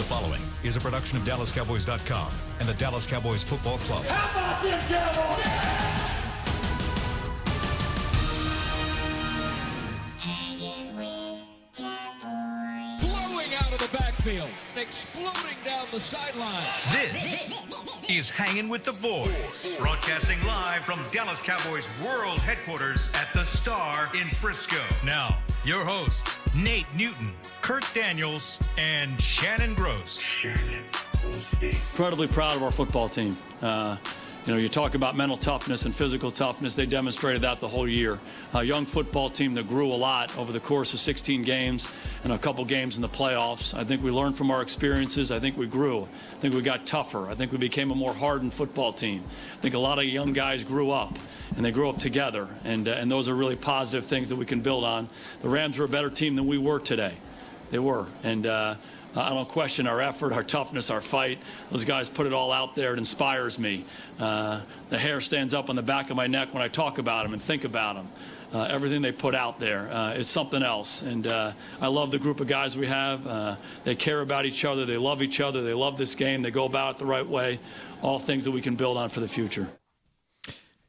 following is a production of DallasCowboys.com and the Dallas Cowboys Football Club. How about them Cowboys? Hangin with Cowboys. Blowing out of the backfield, exploding down the sideline. This is Hangin' with the Boys, broadcasting live from Dallas Cowboys World Headquarters at the Star in Frisco. Now, your hosts, Nate Newton, Kurt Daniels, and Shannon Gross. Incredibly proud of our football team. You talk about mental toughness and physical toughness. They demonstrated that the whole year. A young football team that grew a lot over the course of 16 games and a couple games in the playoffs. I think we learned from our experiences. I think we grew. I think we got tougher. I think we became a more hardened football team. I think a lot of young guys grew up, and they grew up together. And those are really positive things that we can build on. The Rams are a better team than we were today. They were. And I don't question our effort, our toughness, our fight. Those guys put it all out there. It inspires me. The hair stands up on the back of my neck when I talk about them and think about them. Everything they put out there is something else. And I love the group of guys we have. They care about each other. They love each other. They love this game. They go about it the right way. All things that we can build on for the future.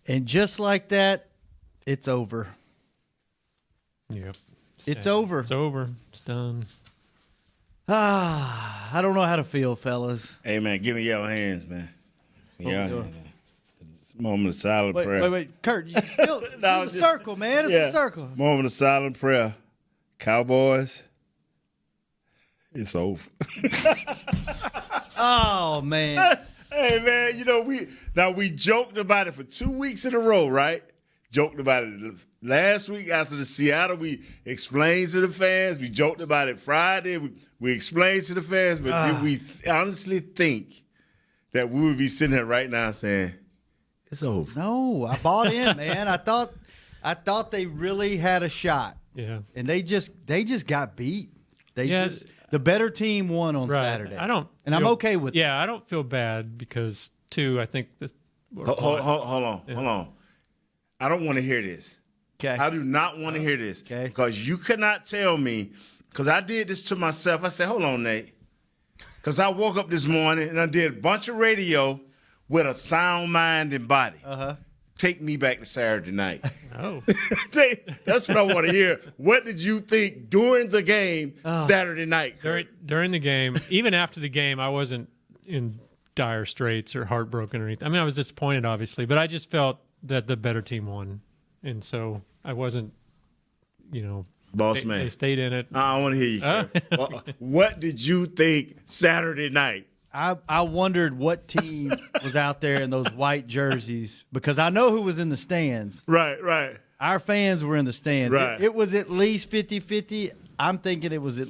And just like that, it's over. Yep. It's over. It's over. It's done. I don't know how to feel, fellas. Hey, man, give me your hands, man. Yeah. Moment of silent prayer. Wait, Kurt, you feel the circle, man. It's a circle. Moment of silent prayer. Cowboys, it's over. Oh, man. Hey, man, we joked about it for 2 weeks in a row, right? Joked about it last week after the Seattle. We explained to the fans. We joked about it Friday. We explained to the fans. But did we honestly think that we would be sitting here right now saying, it's over? No, I bought in, man. I thought they really had a shot. Yeah. And they just got beat. The better team won on Saturday. I'm okay with that. Yeah, I don't feel bad because, too, I think this. Hold on. I don't want to hear this. Okay. I do not want to hear this. Okay. Because you cannot tell me, because I did this to myself. I said, hold on, Nate. Because I woke up this morning and I did a bunch of radio with a sound mind and body. Uh-huh. Take me back to Saturday night. Oh. That's what I want to hear. What did you think during the game Saturday night? During the game, even after the game, I wasn't in dire straits or heartbroken or anything. I mean, I was disappointed, obviously, but I just felt that the better team won. And so I wasn't, Boss man. They stayed in it. I want to hear you. What did you think Saturday night? I wondered what team was out there in those white jerseys because I know who was in the stands. Right. Our fans were in the stands. Right. It was at least 50-50. I'm thinking it was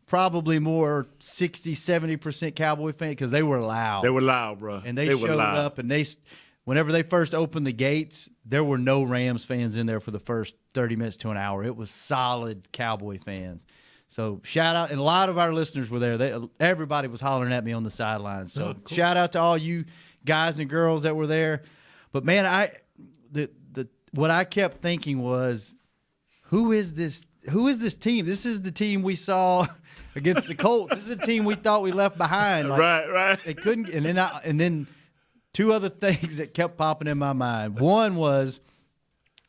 probably more 60-70% Cowboy fan because they were loud. They were loud, bro. And they showed up, and whenever they first opened the gates, there were no Rams fans in there for the first 30 minutes to an hour. It was solid Cowboy fans. So shout out, and a lot of our listeners were there. Everybody was hollering at me on the sidelines. So cool. Shout out to all you guys and girls that were there. But man, what I kept thinking was, who is this team? This is the team we saw against the Colts. This is a team we thought we left behind. Right. They couldn't, and then two other things that kept popping in my mind. One was,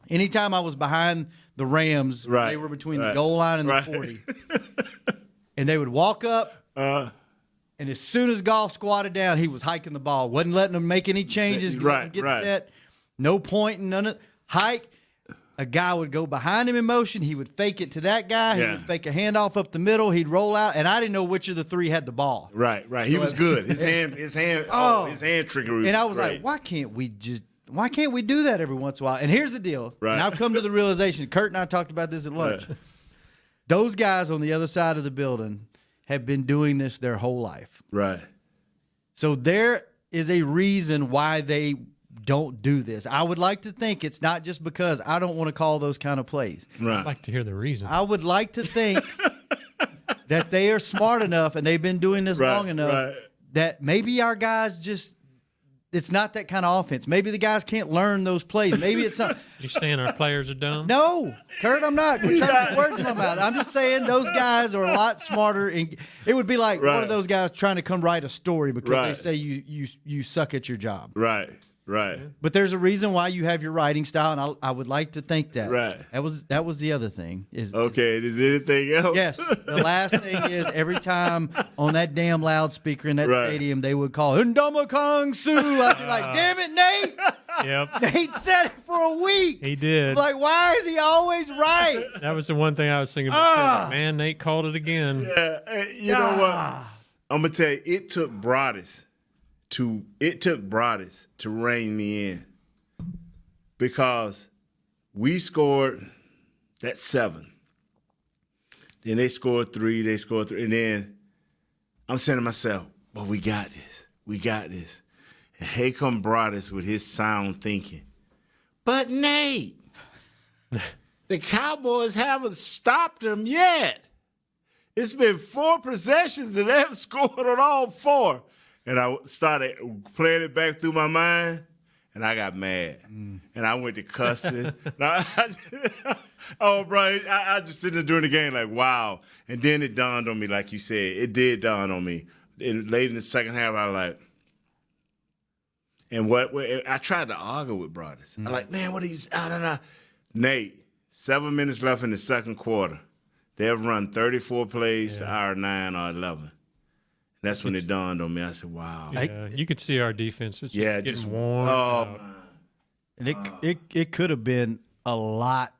anytime I was behind the Rams, they were between the goal line and the 40. And they would walk up, and as soon as Goff squatted down, he was hiking the ball. Wasn't letting them make any changes, get set. No pointing, none of hike. A guy would go behind him in motion. He would fake it to that guy. He would fake a handoff up the middle. He'd roll out, and I didn't know which of the three had the ball. Right. He was good. His hand trigger. And I was like, why can't we do that every once in a while? And here's the deal. Right. And I've come to the realization, Kurt and I talked about this at lunch. Right. Those guys on the other side of the building have been doing this their whole life. Right. So there is a reason why they don't do this. I would like to think it's not just because I don't want to call those kind of plays. Right. I'd like to hear the reason. I would like to think that they are smart enough and they've been doing this long enough that maybe our guys just it's not that kind of offense. Maybe the guys can't learn those plays. Maybe it's not. You saying our players are dumb? No, Kurt, I'm not. We're trying to put words in my mouth. I'm just saying those guys are a lot smarter. And it would be like one of those guys trying to come write a story because they say you suck at your job. Right. Right. But there's a reason why you have your writing style, and I would like to think that. Right. That was the other thing. Is anything else? Yes. The last thing is every time on that damn loudspeaker in that stadium they would call Ndama Kong Su. I'd be like, damn it, Nate. Yep. Nate said it for a week. He did. I'm like, why is he always right? That was the one thing I was thinking about. Man, Nate called it again. Yeah. You know what? I'm gonna tell you, it took Broadus to rein me in because we scored that 7. Then they scored 3, and then I'm saying to myself, well, we got this. And here come Broadus with his sound thinking. But Nate, the Cowboys haven't stopped them yet. It's been 4 possessions and they haven't scored on all 4. And I started playing it back through my mind, and I got mad. And I went to cussing. Oh, bro, I just sitting there during the game like, wow. And then it dawned on me, like you said. It did dawn on me. And late in the second half, I was like, and I tried to argue with brothers. I'm like, man, what are you Nate, 7 minutes left in the second quarter. They've run 34 plays to our 9 or 11. That's when it dawned on me. I said, wow. Yeah, you could see our defense was getting worn out. And it could have been a lot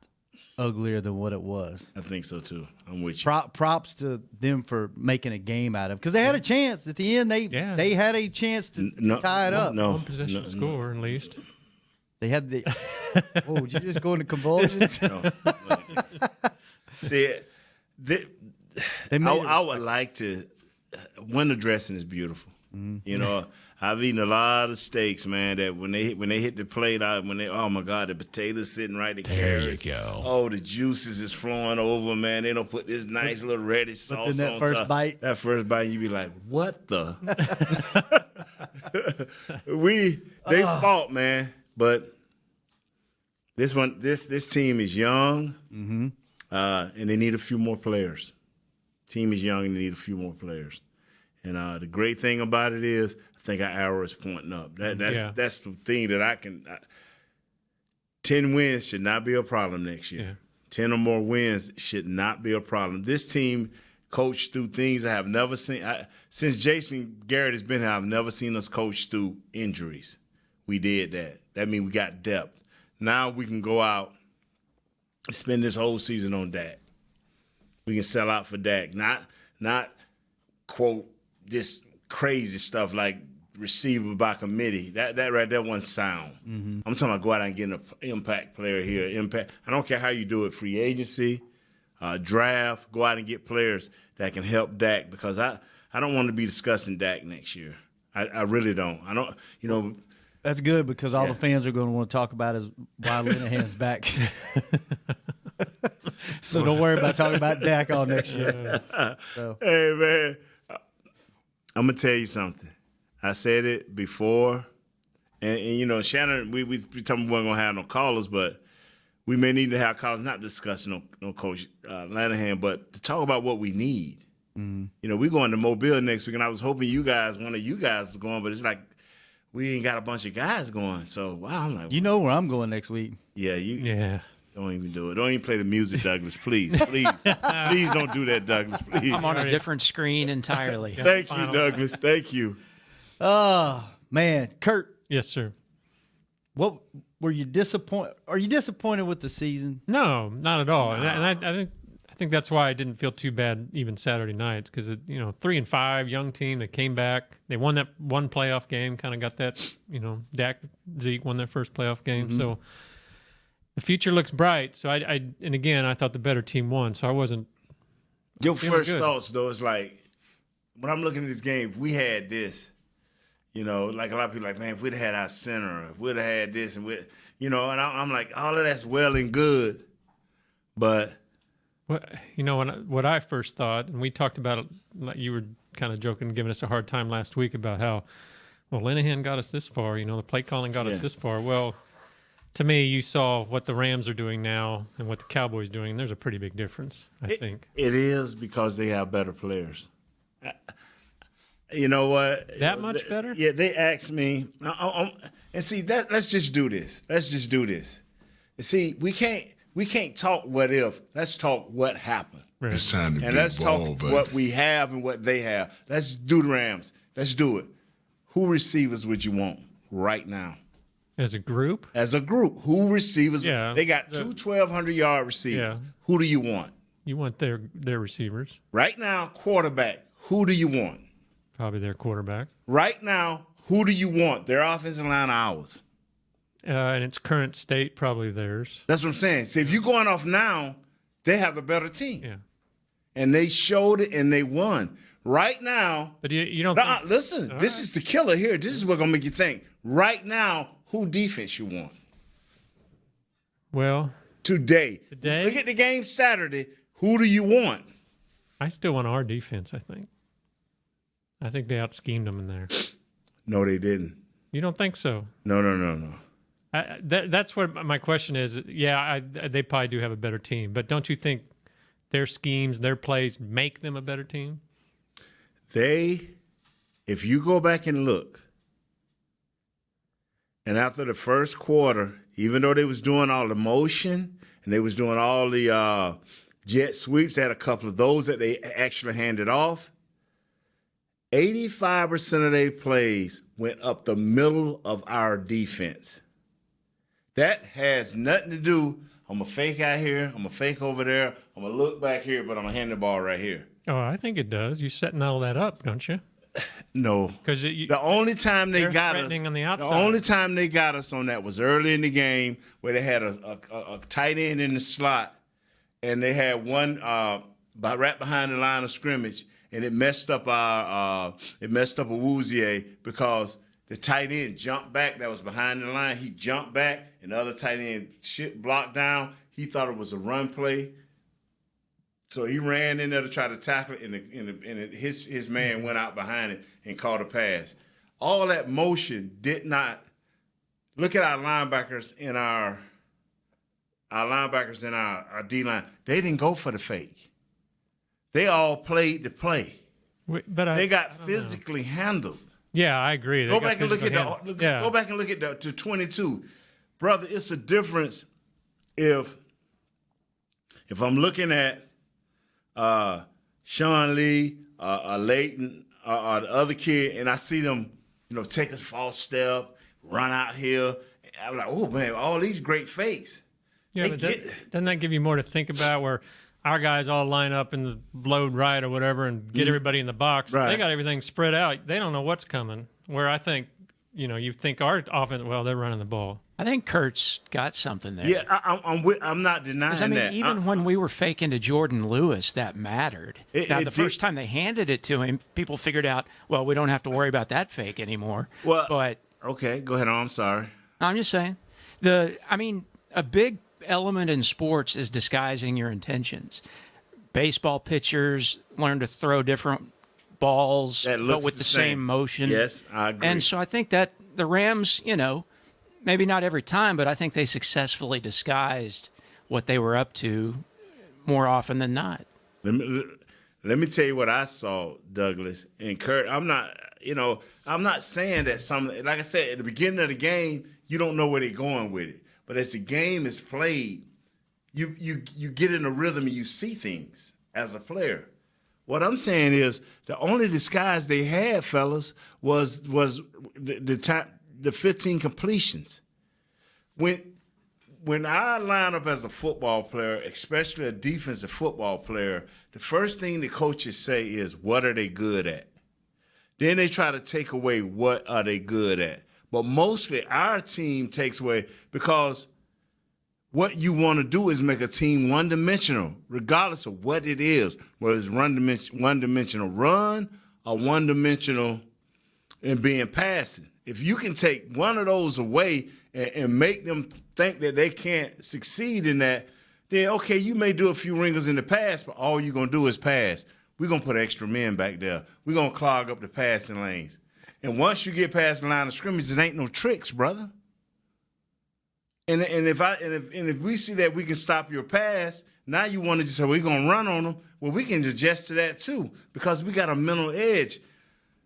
uglier than what it was. I think so, too. I'm with you. Props to them for making a game out of it. Because they had a chance. At the end, they had a chance to tie it up. One possession score, at least. They had the – oh, did you just go into convulsions? No. See, I would like to – window dressing is beautiful. You know, I've eaten a lot of steaks, man, that when they hit the plate, oh my God, the potatoes sitting right, the carrots. There you go. Oh, the juices is flowing over, man. They don't put this nice little reddish sauce on first bite. That first bite, you be like, what the? They fought, man, but this team is young, and they need a few more players. Team is young and they need a few more players. And the great thing about it is I think our arrow is pointing up. That's the thing that 10 wins should not be a problem next year. Yeah. 10 or more wins should not be a problem. This team coached through things I have never seen. Since Jason Garrett has been here, I've never seen us coach through injuries. We did that. That means we got depth. Now we can go out and spend this whole season on Dak. We can sell out for Dak, not quote this crazy stuff like receiver by committee. That right there wasn't sound. I'm talking about go out and get an impact player here. Impact. I don't care how you do it. Free agency, draft. Go out and get players that can help Dak because I don't want to be discussing Dak next year. I really don't. I don't. You know. That's good because all the fans are going to want to talk about is why Linehan's back. So don't worry about talking about Dak all next year. So. Hey, man, I'm going to tell you something. I said it before, and you know, Shannon, we told me we weren't going to have no callers, but we may need to have callers, not discussing no Coach Linehan, but to talk about what we need. You know, we're going to Mobile next week, and I was hoping one of you guys was going, but it's like we ain't got a bunch of guys going. So, wow, I'm like, you know where I'm going next week. Yeah, Yeah. Don't even do it. Don't even play the music, Douglas. Please. Please don't do that, Douglas. Please. I'm on a different screen entirely. Thank you, Douglas. Thank you. Oh, man. Kurt. Yes, sir. What were you disappointed? Are you disappointed with the season? No, not at all. And I think that's why I didn't feel too bad even Saturday nights because 3-5, young team that came back. They won that one playoff game. Kind of got that. Zeke won their first playoff game. So the future looks bright. So and again, I thought the better team won. So I wasn't. Your first thoughts though is like when I'm looking at this game. If we had this. Like a lot of people are like, man, if we'd have had our center, if we'd have had this, and and I'm like, all of that's well and good, but what I first thought, and we talked about it, like you were kind of joking, giving us a hard time last week about how well, Linehan got us this far. You know, the play calling got us this far. Well, to me, you saw what the Rams are doing now and what the Cowboys are doing, and there's a pretty big difference, I think. It is because they have better players. You know what? That much better? Yeah, they asked me. And see, let's just do this. And see, we can't talk what if. Let's talk what happened. Right. It's time to And get let's ball, talk buddy. what we have and what they have. Let's do the Rams. Let's do it. Who receivers would you want right now? As a group? As a group, who receivers? Yeah, They got two 1,200-yard receivers. Yeah. Who do you want? You want their receivers. Right now, quarterback. Who do you want? Probably their quarterback. Right now, who do you want? Their offensive line or ours? In its current state, probably theirs. That's what I'm saying. See, if you're going off now, they have a better team. Yeah. And they showed it and they won. Right now, But you don't think, listen, all this right. is the killer here. This is what's going to make you think. Right now, who defense you want? Well, Today. Today? Look at the game Saturday. Who do you want? I still want our defense, I think. I think they out-schemed them in there. No, they didn't. You don't think so? No. That's what my question is. Yeah, they probably do have a better team, but don't you think their schemes, their plays make them a better team? If you go back and look, and after the first quarter, even though they was doing all the motion and they was doing all the jet sweeps, they had a couple of those that they actually handed off. 85% of their plays went up the middle of our defense. That has nothing to do. I'm going to fake out here. I'm going to fake over there. I'm going to look back here, but I'm going to hand the ball right here. Oh, I think it does. You're setting all that up, don't you? No. Because The only time they got us, threatening on the outside. the only time they got us on that was early in the game where they had a tight end in the slot, and they had one right behind the line of scrimmage, and it messed up a Awuzie because the tight end jumped back that was behind the line. He jumped back, and the other tight end blocked down. He thought it was a run play. So he ran in there to try to tackle it, and his man went out behind it and caught a pass. All that motion did not – look at our linebackers in our D-line. They didn't go for the fake. They all played the play. But They got I don't physically handled. Yeah, I agree. Go back and look at the 22. Brother, it's a difference if I'm looking at Sean Lee, Leighton, or the other kid, and I see them, take a false step, run out here. I'm like, oh man, all these great fakes. Yeah, but doesn't that give you more to think about where our guys all line up in the load right or whatever and get everybody in the box? Right. They got everything spread out. They don't know what's coming. Where I think, you think our offense, well, they're running the ball. I think Kurt's got something there. Yeah, I'm not denying 'Cause, I mean, that. even when we were faking to Jordan Lewis, that mattered. The first time they handed it to him, people figured out, well, we don't have to worry about that fake anymore. Well, but okay, go ahead. I'm sorry. I'm just saying, a big element in sports is disguising your intentions. Baseball pitchers learn to throw different balls, That but looks with the the same motion. Yes, I agree. And so I think that the Rams, maybe not every time, but I think they successfully disguised what they were up to more often than not. Let me tell you what I saw, Douglas and Kurt. I'm not saying that like I said, at the beginning of the game, you don't know where they're going with it. But as the game is played, you get in a rhythm and you see things as a player. What I'm saying is the only disguise they had, fellas, was the 15 completions. When I line up as a football player, especially a defensive football player, the first thing the coaches say is, what are they good at? Then they try to take away what are they good at. But mostly our team takes away because what you want to do is make a team one-dimensional, regardless of what it is, whether it's one-dimensional run or one-dimensional in being passing. If you can take one of those away and make them think that they can't succeed in that, then, okay, you may do a few wrinkles in the pass, but all you're going to do is pass. We're going to put extra men back there. We're going to clog up the passing lanes. And once you get past the line of scrimmage, it ain't no tricks, brother. And if we see that we can stop your pass, now you want to just say we're gonna run on them. Well, we can adjust to that too because we got a mental edge.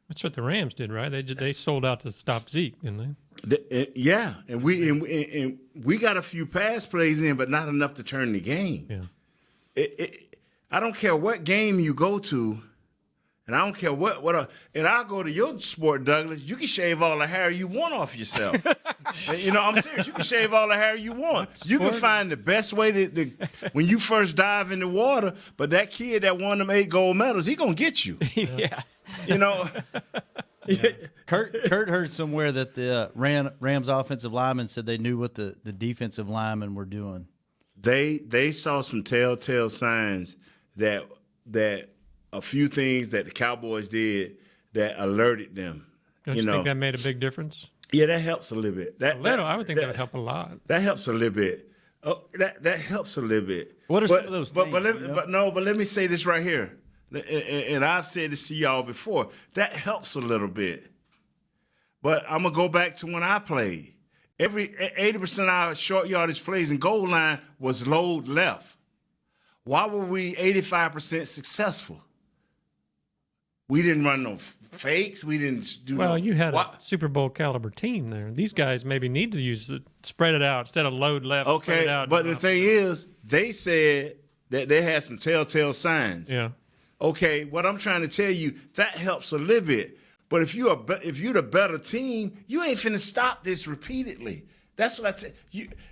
That's what the Rams did, right? They sold out to stop Zeke, didn't they? Yeah, and we got a few pass plays in, but not enough to turn the game. Yeah. I don't care what game you go to, and I don't care and I'll go to your sport, Douglas. You can shave all the hair you want off yourself. I'm serious. You can shave all the hair you want. You can find the best way to when you first dive in the water. But that kid that won them 8 gold medals, he gonna get you. Yeah. Kurt heard somewhere that the Rams offensive linemen said they knew what the defensive linemen were doing. They saw some telltale signs that a few things that the Cowboys did that alerted them. Don't you think that made a big difference? Yeah, that helps a little bit. I would think that would help a lot. That helps a little bit. Oh, that helps a little bit. What are some of those things? But let me say this right here. And I've said this to y'all before. That helps a little bit. But I'm going to go back to when I played. 80% of our short yardage plays in goal line was load left. Why were we 85% successful? We didn't run no fakes. We didn't do Well, you had a Super Bowl caliber team there. These guys maybe need to spread it out instead of load left. Okay, spread it out, but the thing is, they said that they had some telltale signs. Yeah. Okay, what I'm trying to tell you, that helps a little bit. But if you're the better team, you ain't finna stop this repeatedly. That's what I said.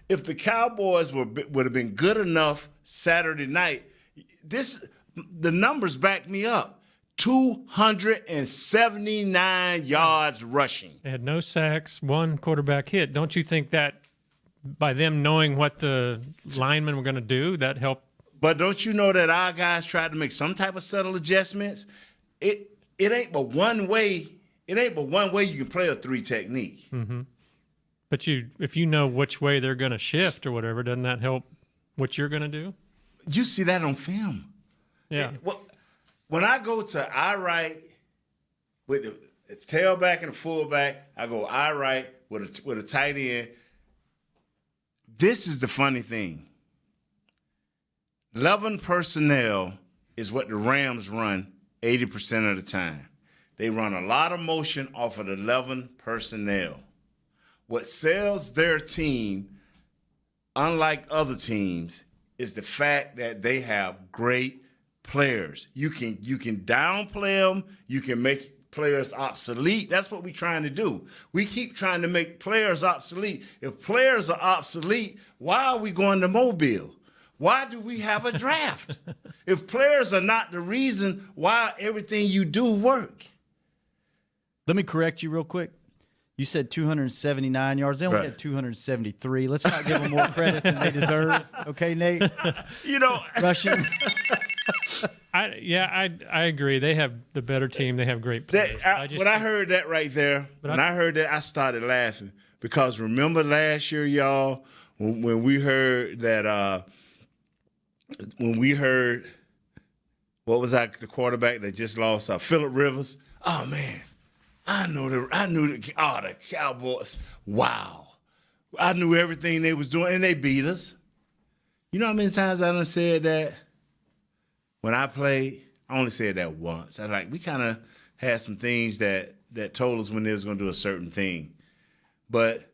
If the Cowboys would have been good enough Saturday night, the numbers back me up. 279 yards rushing. They had no sacks, 1 quarterback hit. Don't you think that by them knowing what the linemen were going to do, that helped? But don't you know that our guys tried to make some type of subtle adjustments? It ain't but one way. It ain't but one way you can play a 3 technique. Mm-hmm. But if you know which way they're going to shift or whatever, doesn't that help what you're going to do? You see that on film. Yeah. When I go to I right with the tailback and the fullback, I go I right with a tight end. This is the funny thing. 11 personnel is what the Rams run 80% of the time. They run a lot of motion off of the 11 personnel. What sells their team, unlike other teams, is the fact that they have great players. You can downplay them. You can make players obsolete. That's what we're trying to do. We keep trying to make players obsolete. If players are obsolete, why are we going to Mobile? Why do we have a draft? If players are not the reason why everything you do work. Let me correct you real quick. You said 279 yards. They only had 273. Let's not give them more credit than they deserve. Okay, Nate? Rushing. I agree. They have the better team. They have great players. When I heard that right there, I started laughing because remember last year, y'all, when we heard that what was that, the quarterback that just lost, Phillip Rivers? Oh man, I knew the Cowboys. Wow, I knew everything they was doing, and they beat us. You know how many times I done said that? When I played, I only said that once. I was like, we kind of had some things that told us when they was going to do a certain thing. But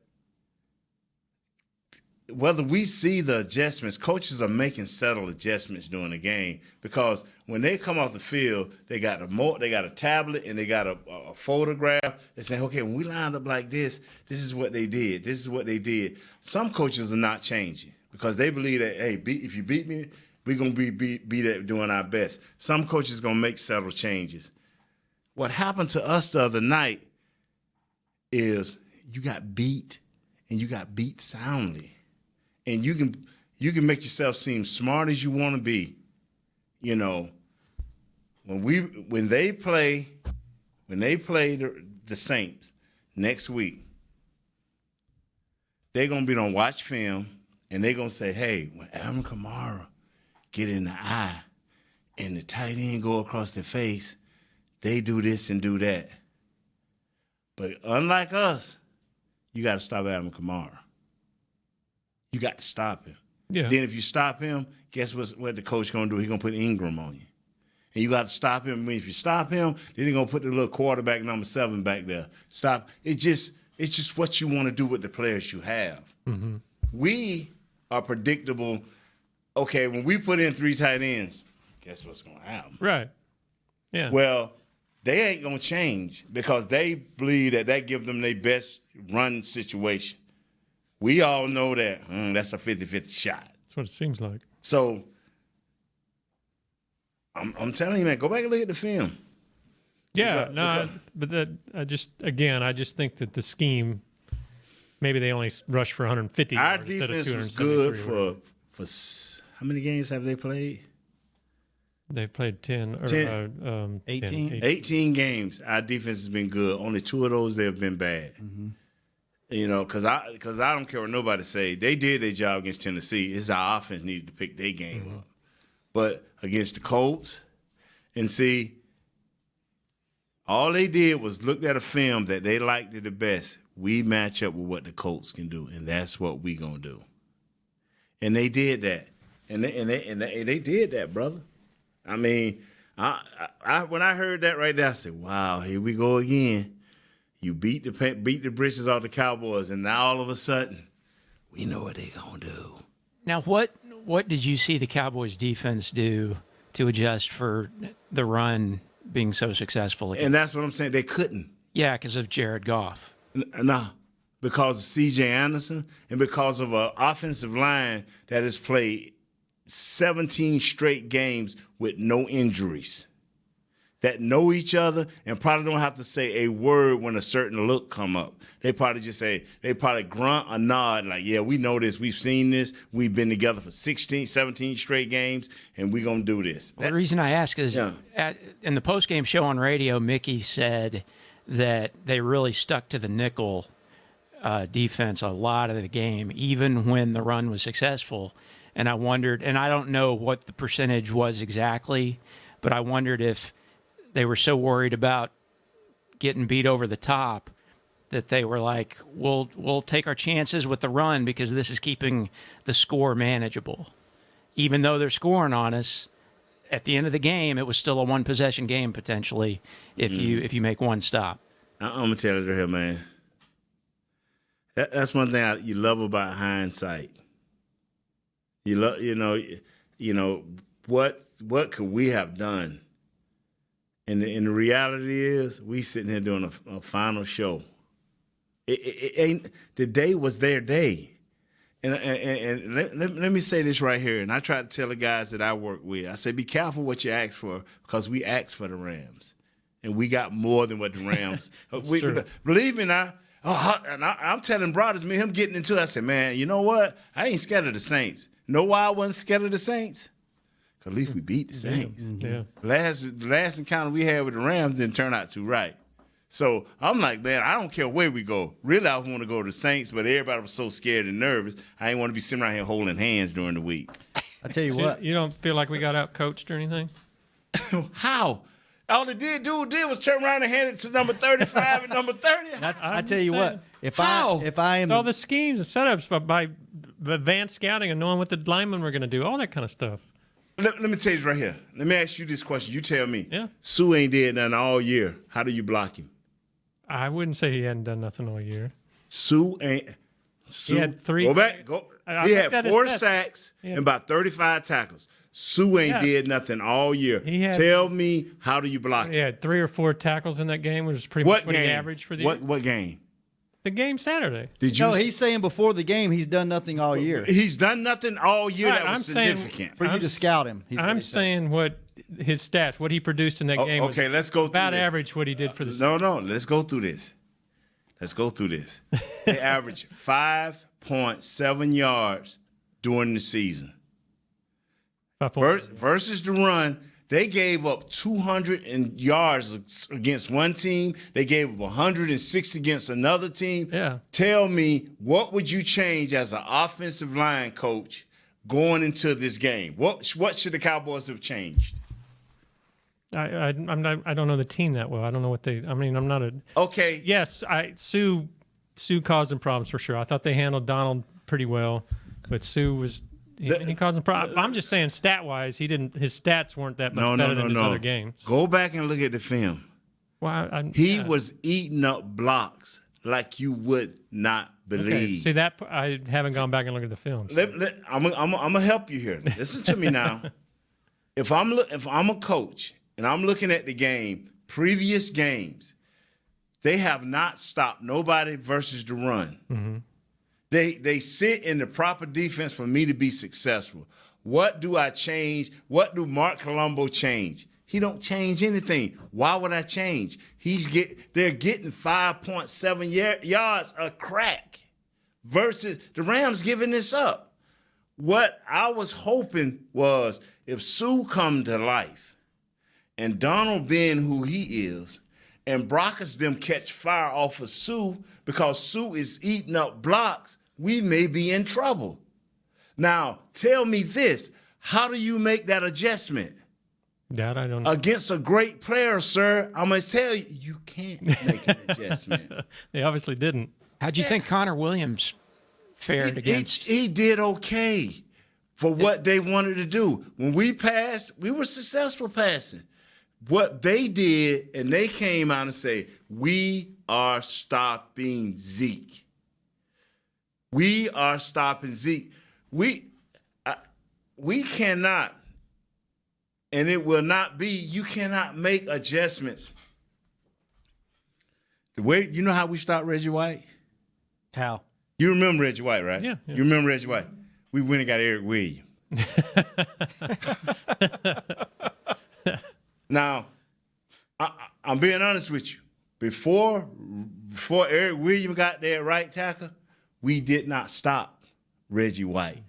whether we see the adjustments, coaches are making subtle adjustments during the game because when they come off the field, they got a tablet and they got a photograph. They say, okay, when we lined up like this is what they did. This is what they did. Some coaches are not changing because they believe that, hey, if you beat me, we're going to be there doing our best. Some coaches are going to make subtle changes. What happened to us the other night is you got beat, and you got beat soundly. And you can make yourself seem smart as you want to be. You know, when they play the Saints next week, they're going to be on watch film, and they're going to say, hey, when Alvin Kamara get in the eye and the tight end go across the face, they do this and do that. But unlike us, you got to stop Alvin Kamara. You got to stop him. Yeah. Then if you stop him, guess what the coach going to do? He's going to put Ingram on you. And you got to stop him. I mean, if you stop him, then he's going to put the little quarterback number 7 back there. Stop. It's just what you want to do with the players you have. Mm-hmm. We are predictable. Okay, when we put in 3 tight ends, guess what's going to happen? Right. Yeah. Well, they ain't going to change because they believe that gives them their best run situation. We all know that that's a 50-50 shot. That's what it seems like. So I'm telling you, man, go back and look at the film. Yeah, I just think that the scheme, maybe they only rushed for 150 Our yards instead of defense was 273 good for how many games have they played? They played 10 or 18? 18 games. Our defense has been good. Only 2 of those they have been bad. Mm-hmm. You know, because I don't care what nobody say. They did their job against Tennessee. It's our offense needed to pick their game up. But against the Colts, and see, all they did was look at a film that they liked it the best. We match up with what the Colts can do, and that's what we gonna do. And they did that, and they did that, brother. I mean, I when I heard that right there, I said, "Wow, here we go again." You beat the britches off the Cowboys, and now all of a sudden, we know what they gonna do. Now, what did you see the Cowboys defense do to adjust for the run being so successful again? And that's what I'm saying. They couldn't. Yeah, because of Jared Goff. No, because of C.J. Anderson and because of an offensive line that has played 17 straight games with no injuries, that know each other and probably don't have to say a word when a certain look come up. They probably grunt or nod like, yeah, we know this. We've seen this. We've been together for 16, 17 straight games, and we're going to do this. Well, the reason I ask is in the postgame show on radio, Mickey said that they really stuck to the nickel defense a lot of the game, even when the run was successful. And I wondered, and I don't know what the percentage was exactly, but I wondered if they were so worried about getting beat over the top that they were like, we'll take our chances with the run because this is keeping the score manageable. Even though they're scoring on us, at the end of the game, it was still a one-possession game potentially if you make one stop. I'm going to tell you here, man. That's one thing you love about hindsight. You know what could we have done? And the reality is, we sitting here doing a final show. It ain't the day was their day, and let me say this right here. And I try to tell the guys that I work with, I say, be careful what you ask for because we asked for the Rams, and we got more than what the Rams. Believe me now. And I'm telling brothers, me him getting into it. I said, man, you know what? I ain't scared of the Saints. Know why I wasn't scared of the Saints? Because at least we beat the Saints. Yeah. Last encounter we had with the Rams didn't turn out too right. So I'm like, man, I don't care where we go. Really, I want to go to the Saints, but everybody was so scared and nervous. I didn't want to be sitting around here holding hands during the week. I tell you what. You don't feel like we got out coached or anything? How? All the dude did was turn around and hand it to number 35 and number 30. I tell you what. If I am all the schemes and setups by advanced scouting and knowing what the linemen were going to do, all that kind of stuff. Let me tell you right here. Let me ask you this question. You tell me. Yeah. Sue ain't did nothing all year. How do you block him? I wouldn't say he hadn't done nothing all year. Sue He had 3. Go back. He had 4 sacks Yeah. and about 35 tackles. Sue ain't did nothing all year. Tell me, how do you block him? He had 3 or 4 tackles in that game, which is pretty much what he averaged for the year. What game? The game Saturday. No, he's saying before the game he's done nothing all year. He's done nothing all year Right, that was significant. For you to scout him. I'm saying what his stats, what he produced in that game was let's go through about this. average what he did for the season. No, let's go through this. They averaged 5.7 yards during the season. Versus the run, they gave up 200 yards against one team. They gave up 160 against another team. Yeah. Tell me, what would you change as an offensive line coach going into this game? What should the Cowboys have changed? I don't know the team that well. I don't know what they. I mean, I'm not a. Okay. Yes, Sue caused them problems for sure. I thought they handled Donald pretty well, but Sue was. He caused them problems. I'm just saying, stat wise, he didn't. His stats weren't that much better than his other games. Go back and look at the film. Well, he was eating up blocks like you would not believe. Okay. See that I haven't gone back and looked at the film. So. I'm gonna help you here. Listen to me now. If I'm a coach and I'm looking at the game, previous games, they have not stopped nobody versus the run. Mm-hmm. They sit in the proper defense for me to be successful. What do I change? What do Mark Colombo change? He don't change anything. Why would I change? They're getting 5.7 yards a crack versus the Rams giving this up. What I was hoping was if Sue come to life and Donald being who he is and Brockers them catch fire off of Sue because Sue is eating up blocks, we may be in trouble. Now, tell me this. How do you make that adjustment? That I don't know. Against a great player, sir, I must tell you, you can't make an adjustment. They obviously didn't. How'd you think Connor Williams fared against? He did okay for what they wanted to do. When we passed, we were successful passing. What they did, and they came out and say, we are stopping Zeke. We are stopping Zeke. We cannot, and it will not be, you cannot make adjustments. The way, you know how we stopped Reggie White? How? You remember Reggie White, right? Yeah. You remember Reggie White? We went and got Eric Williams. Now, I'm being honest with you. Before Eric Williams got there at right tackle, we did not stop Reggie White.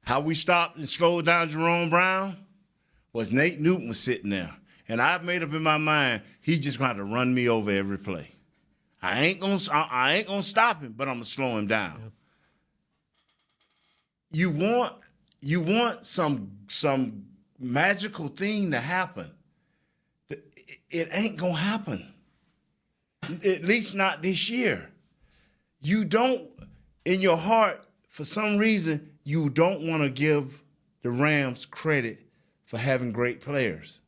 How we stopped and slowed down Jerome Brown was Nate Newton was sitting there. And I've made up in my mind, he's just going to run me over every play. I ain't gonna stop him, but I'm gonna slow him down. Yep. You want some magical thing to happen. It ain't gonna happen. At least not this year. You don't, in your heart, for some reason, you don't want to give the Rams credit for having great players.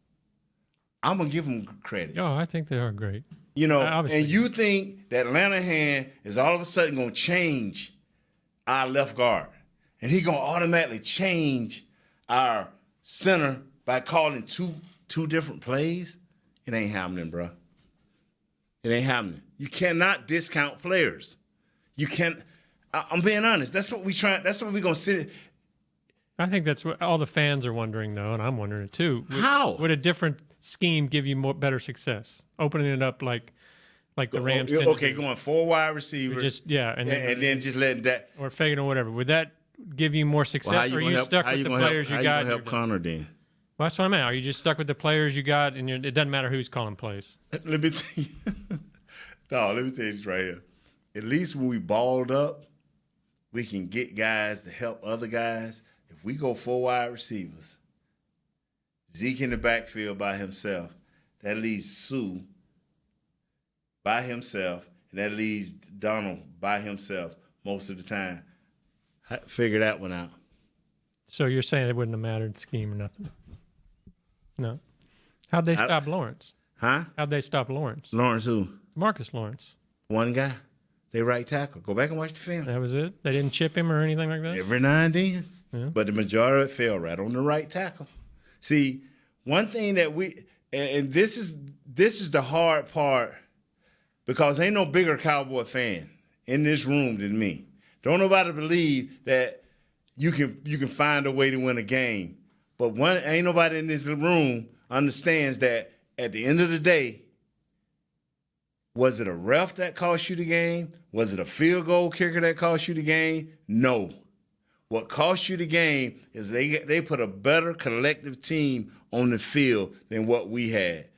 I'm gonna give them credit. Oh, I think they are great. You know, obviously. and you think that Lanahan is all of a sudden going to change our left guard. And he's going to automatically change our center by calling two different plays? It ain't happening, bro. It ain't happening. You cannot discount players. You can't. I'm being honest. That's what we're going to sit. I think that's what all the fans are wondering, though, and I'm wondering it, too. How? Would a different scheme give you better success? Opening it up like the Rams tend Okay, to do. going 4 wide receivers. And then just letting that. Or Fagan or whatever. Would that give you more success, or are you stuck with the players you got? How you going to help Connor then? Well, that's what I'm at. Are you just stuck with the players you got, and it doesn't matter who's calling plays? Let me tell you. No, let me tell you this right here. At least when we balled up, we can get guys to help other guys. If we go 4 wide receivers, Zeke in the backfield by himself, that leaves Sue by himself, and that leaves Donald by himself most of the time. Figure that one out. So you're saying it wouldn't have mattered scheme or nothing? No. How'd they stop Lawrence? Huh? How'd they stop Lawrence? Lawrence who? Marcus Lawrence. One guy. They right tackle. Go back and watch the film. That was it? They didn't chip him or anything like that? Every now and then. Yeah. But the majority of it fell right on the right tackle. See, one thing that and this is the hard part, because ain't no bigger Cowboy fan in this room than me. Don't nobody believe that you can find a way to win a game. But ain't nobody in this room understands that at the end of the day, was it a ref that cost you the game? Was it a field goal kicker that cost you the game? No. What cost you the game is they put a better collective team on the field than what we had.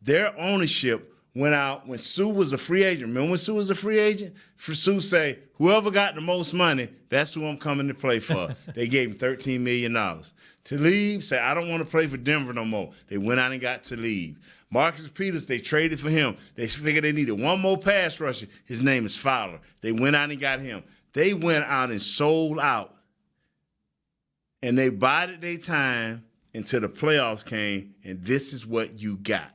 Their ownership went out when Sue was a free agent. Remember when Sue was a free agent? For Sue say, whoever got the most money, that's who I'm coming to play for. They gave him $13 million. Talib said, I don't want to play for Denver no more. They went out and got Talib. Marcus Peters, they traded for him. They figured they needed one more pass rusher. His name is Fowler. They went out and got him. They went out and sold out. And they bided their time until the playoffs came, and this is what you got.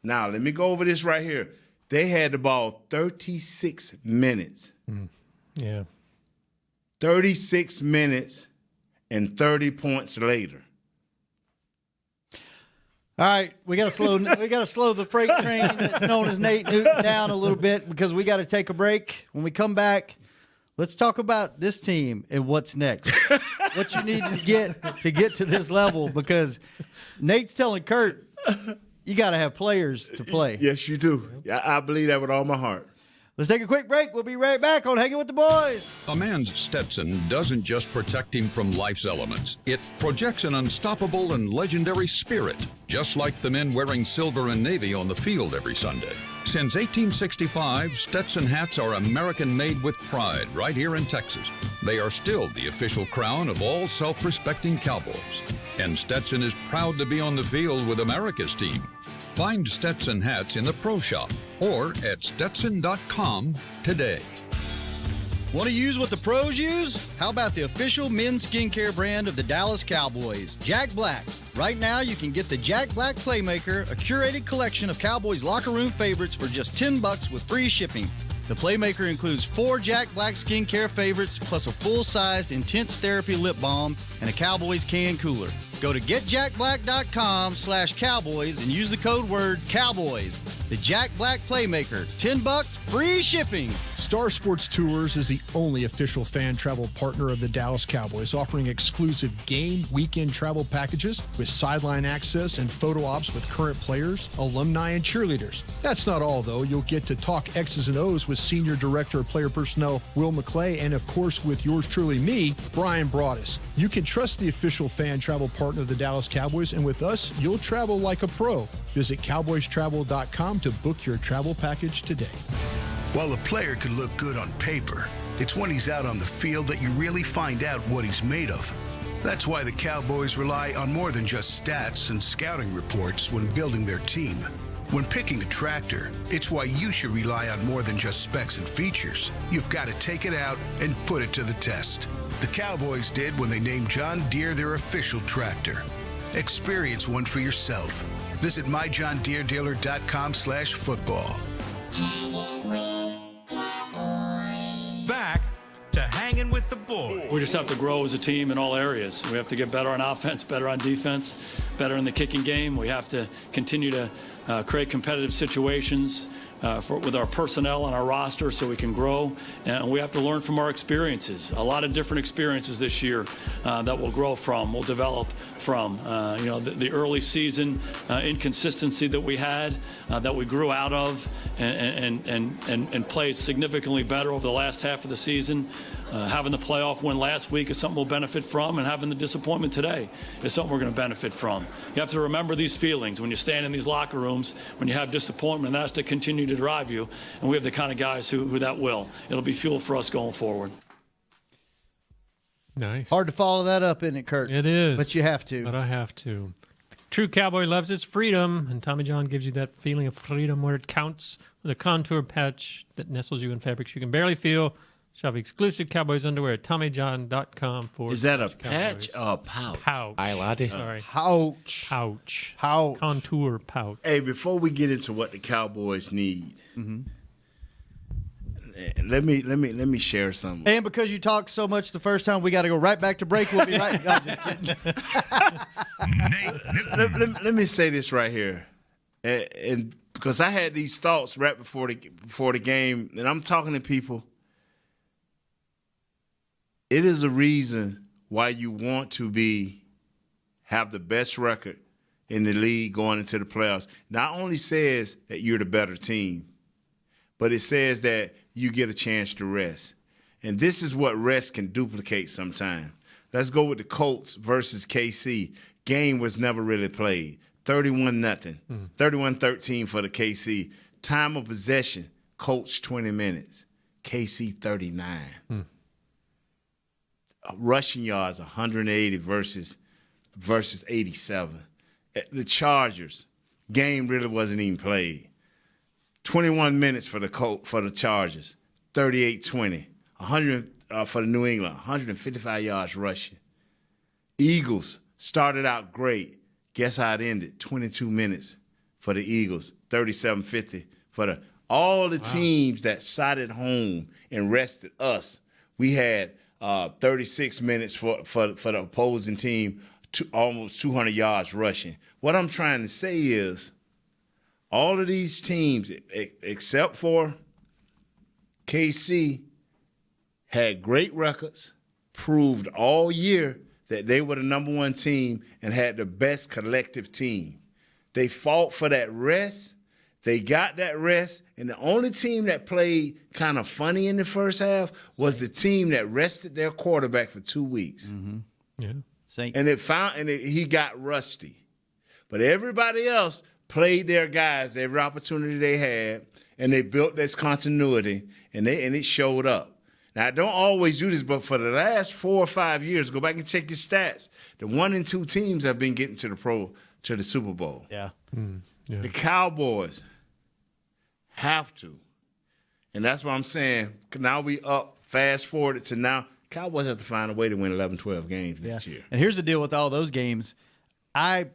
Now, let me go over this right here. They had the ball 36 minutes. Yeah. 36 minutes and 30 points later. All right, we got to slow the freight train that's known as Nate Newton down a little bit because we got to take a break. When we come back, let's talk about this team and what's next. What you need to get to this level, because Nate's telling Kurt, you got to have players to play. Yes, you do. I believe that with all my heart. Let's take a quick break. We'll be right back on Hangin' with the Boys. A man's Stetson doesn't just protect him from life's elements. It projects an unstoppable and legendary spirit, just like the men wearing silver and navy on the field every Sunday. Since 1865, Stetson hats are American-made with pride right here in Texas. They are still the official crown of all self-respecting Cowboys. And Stetson is proud to be on the field with America's team. Find Stetson hats in the Pro Shop or at Stetson.com today. Want to use what the pros use? How about the official men's skincare brand of the Dallas Cowboys, Jack Black? Right now, you can get the Jack Black Playmaker, a curated collection of Cowboys locker room favorites for just $10 with free shipping. The Playmaker includes 4 Jack Black skincare favorites, plus a full-sized Intense Therapy lip balm and a Cowboys can cooler. Go to getjackblack.com/Cowboys and use the code word Cowboys. The Jack Black Playmaker, $10, free shipping. Star Sports Tours is the only official fan travel partner of the Dallas Cowboys, offering exclusive game weekend travel packages with sideline access and photo ops with current players, alumni, and cheerleaders. That's not all, though. You'll get to talk X's and O's with Senior Director of Player Personnel Will McClay, and of course with yours truly, me, Brian Broaddus. You can trust the official fan travel partner of the Dallas Cowboys, and with us, you'll travel like a pro. Visit cowboystravel.com to book your travel package today. While a player could look good on paper, it's when he's out on the field that you really find out what he's made of. That's why the Cowboys rely on more than just stats and scouting reports when building their team. When picking a tractor, it's why you should rely on more than just specs and features. You've got to take it out and put it to the test. The Cowboys did when they named John Deere their official tractor. Experience one for yourself. Visit myjohndeeredealer.com/football. Back to Hangin' with the Boys. We just have to grow as a team in all areas. We have to get better on offense, better on defense, better in the kicking game. We have to continue to create competitive situations with our personnel and our roster so we can grow. And we have to learn from our experiences. A lot of different experiences this year that we'll grow from, we'll develop from. The early season inconsistency that we had, that we grew out of and played significantly better over the last half of the season. Having the playoff win last week is something we'll benefit from, and having the disappointment today is something we're going to benefit from. You have to remember these feelings when you stand in these locker rooms, when you have disappointment, and that has to continue to drive you, and we have the kind of guys who that will. It'll be fuel for us going forward. Nice. Hard to follow that up, isn't it, Kurt? It is. But you have to. But I have to. The true cowboy loves his freedom, and Tommy John gives you that feeling of freedom where it counts with a contour patch that nestles you in fabrics you can barely feel. Shop exclusive Cowboys underwear at TommyJohn.com. Is that a patch or a pouch? Pouch. Aye, laddie. Sorry. Pouch. Pouch. Pouch. Contour pouch. Hey, before we get into what the Cowboys need, let me share something. And because you talked so much the first time, we got to go right back to break. We'll be right back. Just kidding. let me say this right here, and because I had these thoughts right before the game, and I'm talking to people. It is a reason why you want to have the best record in the league going into the playoffs. Not only says that you're the better team, but it says that you get a chance to rest. And this is what rest can duplicate sometimes. Let's go with the Colts versus KC. Game was never really played. 31-0. 31-13 for the KC. Time of possession, Colts 20 minutes. KC 39. Rushing yards 180 versus 87. The Chargers, game really wasn't even played. 21 minutes for the Chargers, 38-20. 100 for the New England, 155 yards rushing. Eagles started out great. Guess how it ended? 22 minutes for the Eagles, 37-50 for all the teams that sat at home and rested us. We had 36 minutes for the opposing team, almost 200 yards rushing. What I'm trying to say is all of these teams, except for KC, had great records, proved all year that they were the number one team and had the best collective team. They fought for that rest. They got that rest, and the only team that played kind of funny in the first half was the team that rested their quarterback for 2 weeks. Mm-hmm. Yeah, and he got rusty. But everybody else played their guys every opportunity they had, and they built this continuity, and it showed up. Now, I don't always do this, but for the last 4 or 5 years, go back and check your stats. The 1 and 2 teams have been getting to the Super Bowl. Yeah. Yeah. The Cowboys have to. And that's what I'm saying. Now we up, fast forward to now. Cowboys have to find a way to win 11, 12 games next year. And here's the deal with all those games. The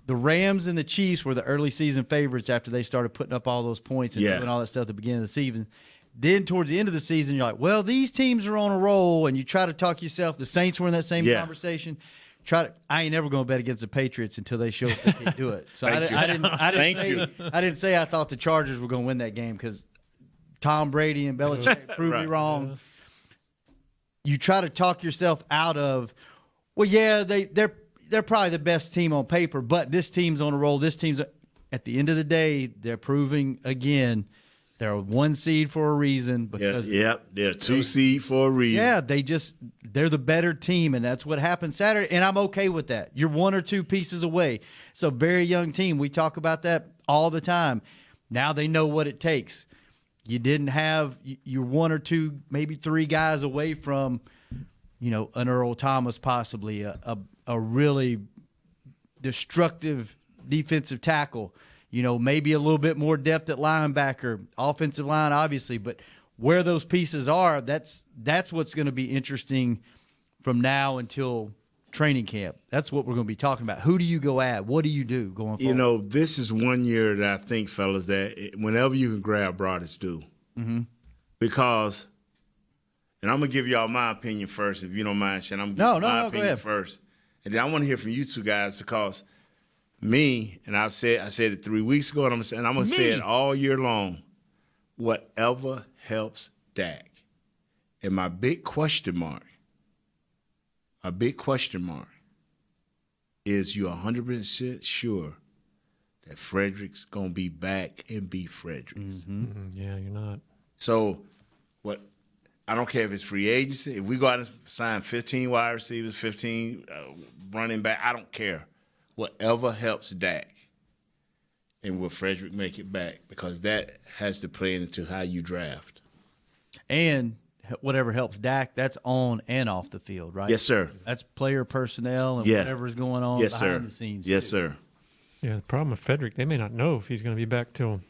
Rams and the Chiefs were the early season favorites after they started putting up all those points and doing all that stuff at the beginning of the season. Then towards the end of the season, you're like, well, these teams are on a roll, and you try to talk yourself. The Saints were in that same conversation. I ain't never going to bet against the Patriots until they show us they can do it. So I didn't say I thought the Chargers were going to win that game because Tom Brady and Belichick proved me wrong. You try to talk yourself out of, well, yeah, they're probably the best team on paper, but this team's on a roll. This team's at the end of the day, they're proving again they're a 1 seed for a reason. Because they're a 2 seed for a reason. Yeah, they're the better team, and that's what happened Saturday, and I'm okay with that. You're 1 or 2 pieces away. It's a very young team. We talk about that all the time. Now they know what it takes. You're 1 or 2, maybe 3 guys away from, an Earl Thomas possibly, a really destructive defensive tackle. Maybe a little bit more depth at linebacker, offensive line, obviously, but where those pieces are, that's what's going to be interesting from now until training camp. That's what we're going to be talking about. Who do you go at? What do you do going forward? This is 1 year that I think, fellas, that whenever you can grab broadest do. Mm-hmm. Because, and I'm going to give y'all my opinion first, if you don't mind, Shannon. I'm going to give my opinion first. And then I want to hear from you two guys because me, and I said it 3 weeks ago, and I'm going to say it all year long, whatever helps Dak. And my big question mark is you 100% sure that Frederick's going to be back and be Fredericks. Mm-hmm. Yeah, you're not. So I don't care if it's free agency. If we go out and sign 15 wide receivers, 15 running back, I don't care. Whatever helps Dak. And will Frederick make it back? Because that has to play into how you draft. And whatever helps Dak, that's on and off the field, right? Yes, sir. That's player personnel and whatever's going on behind the scenes. Yes, sir. Yeah, the problem with Frederick, they may not know if he's going to be back till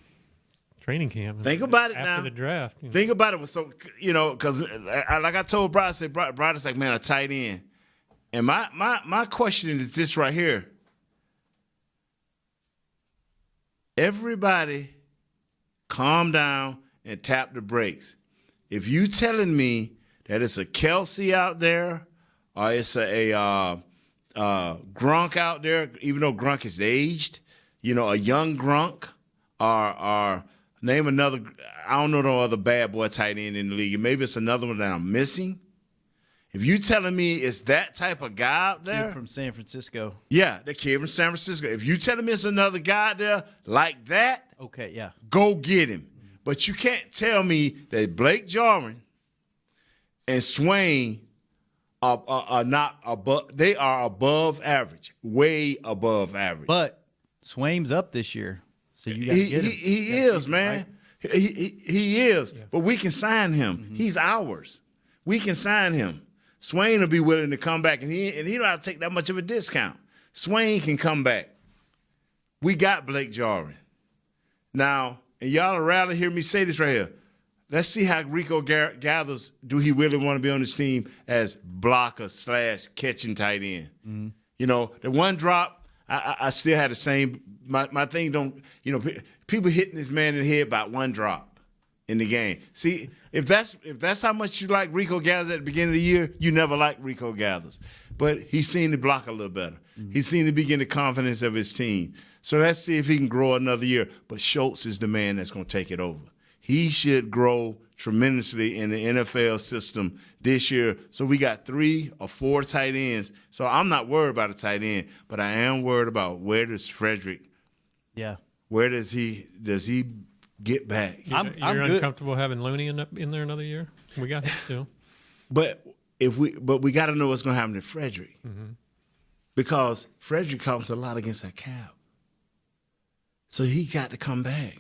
training camp. Think about it after now. The draft. Think about it. So, because like I told Brad, Brad is like, man, a tight end. And my question is this right here. Everybody calm down and tap the brakes. If you telling me that it's a Kelsey out there or it's a Gronk out there, even though Gronk is aged, a young Gronk or name another, I don't know no other bad boy tight end in the league. Maybe it's another one that I'm missing. If you telling me it's that type of guy out there. Kid from San Francisco. Yeah, the kid from San Francisco. If you telling me it's another guy out there like that. Okay, yeah. Go get him. But you can't tell me that Blake Jarwin and Swain are not above. They are above average, way above average. But Swain's up this year. So you got to get him. He is, man. Right? He is. Yeah. But we can sign him. Mm-hmm. He's ours. We can sign him. Swain will be willing to come back, and he don't have to take that much of a discount. Swain can come back. We got Blake Jarwin. Now, and y'all will rather hear me say this right here. Let's see how Rico gathers. Do he really want to be on this team as blocker / catching tight end? Mm-hmm. You know, the one drop, I still had the same. My thing don't, you know, people hitting this man in the head about one drop in the game. See, if that's how much you like Rico Gathers at the beginning of the year, you never like Rico Gathers. But he's seen the block a little better. Mm-hmm. He's seen the beginning confidence of his team. So let's see if he can grow another year. But Schultz is the man that's going to take it over. He should grow tremendously in the NFL system this year. So we got 3 or 4 tight ends. So I'm not worried about a tight end, but I am worried about where does Frederick – yeah. Where does he get back? You're uncomfortable having Looney in there another year? We got him still. But we got to know what's going to happen to Frederick. Mm-hmm. Because Frederick counts a lot against our cap. So he got to come back.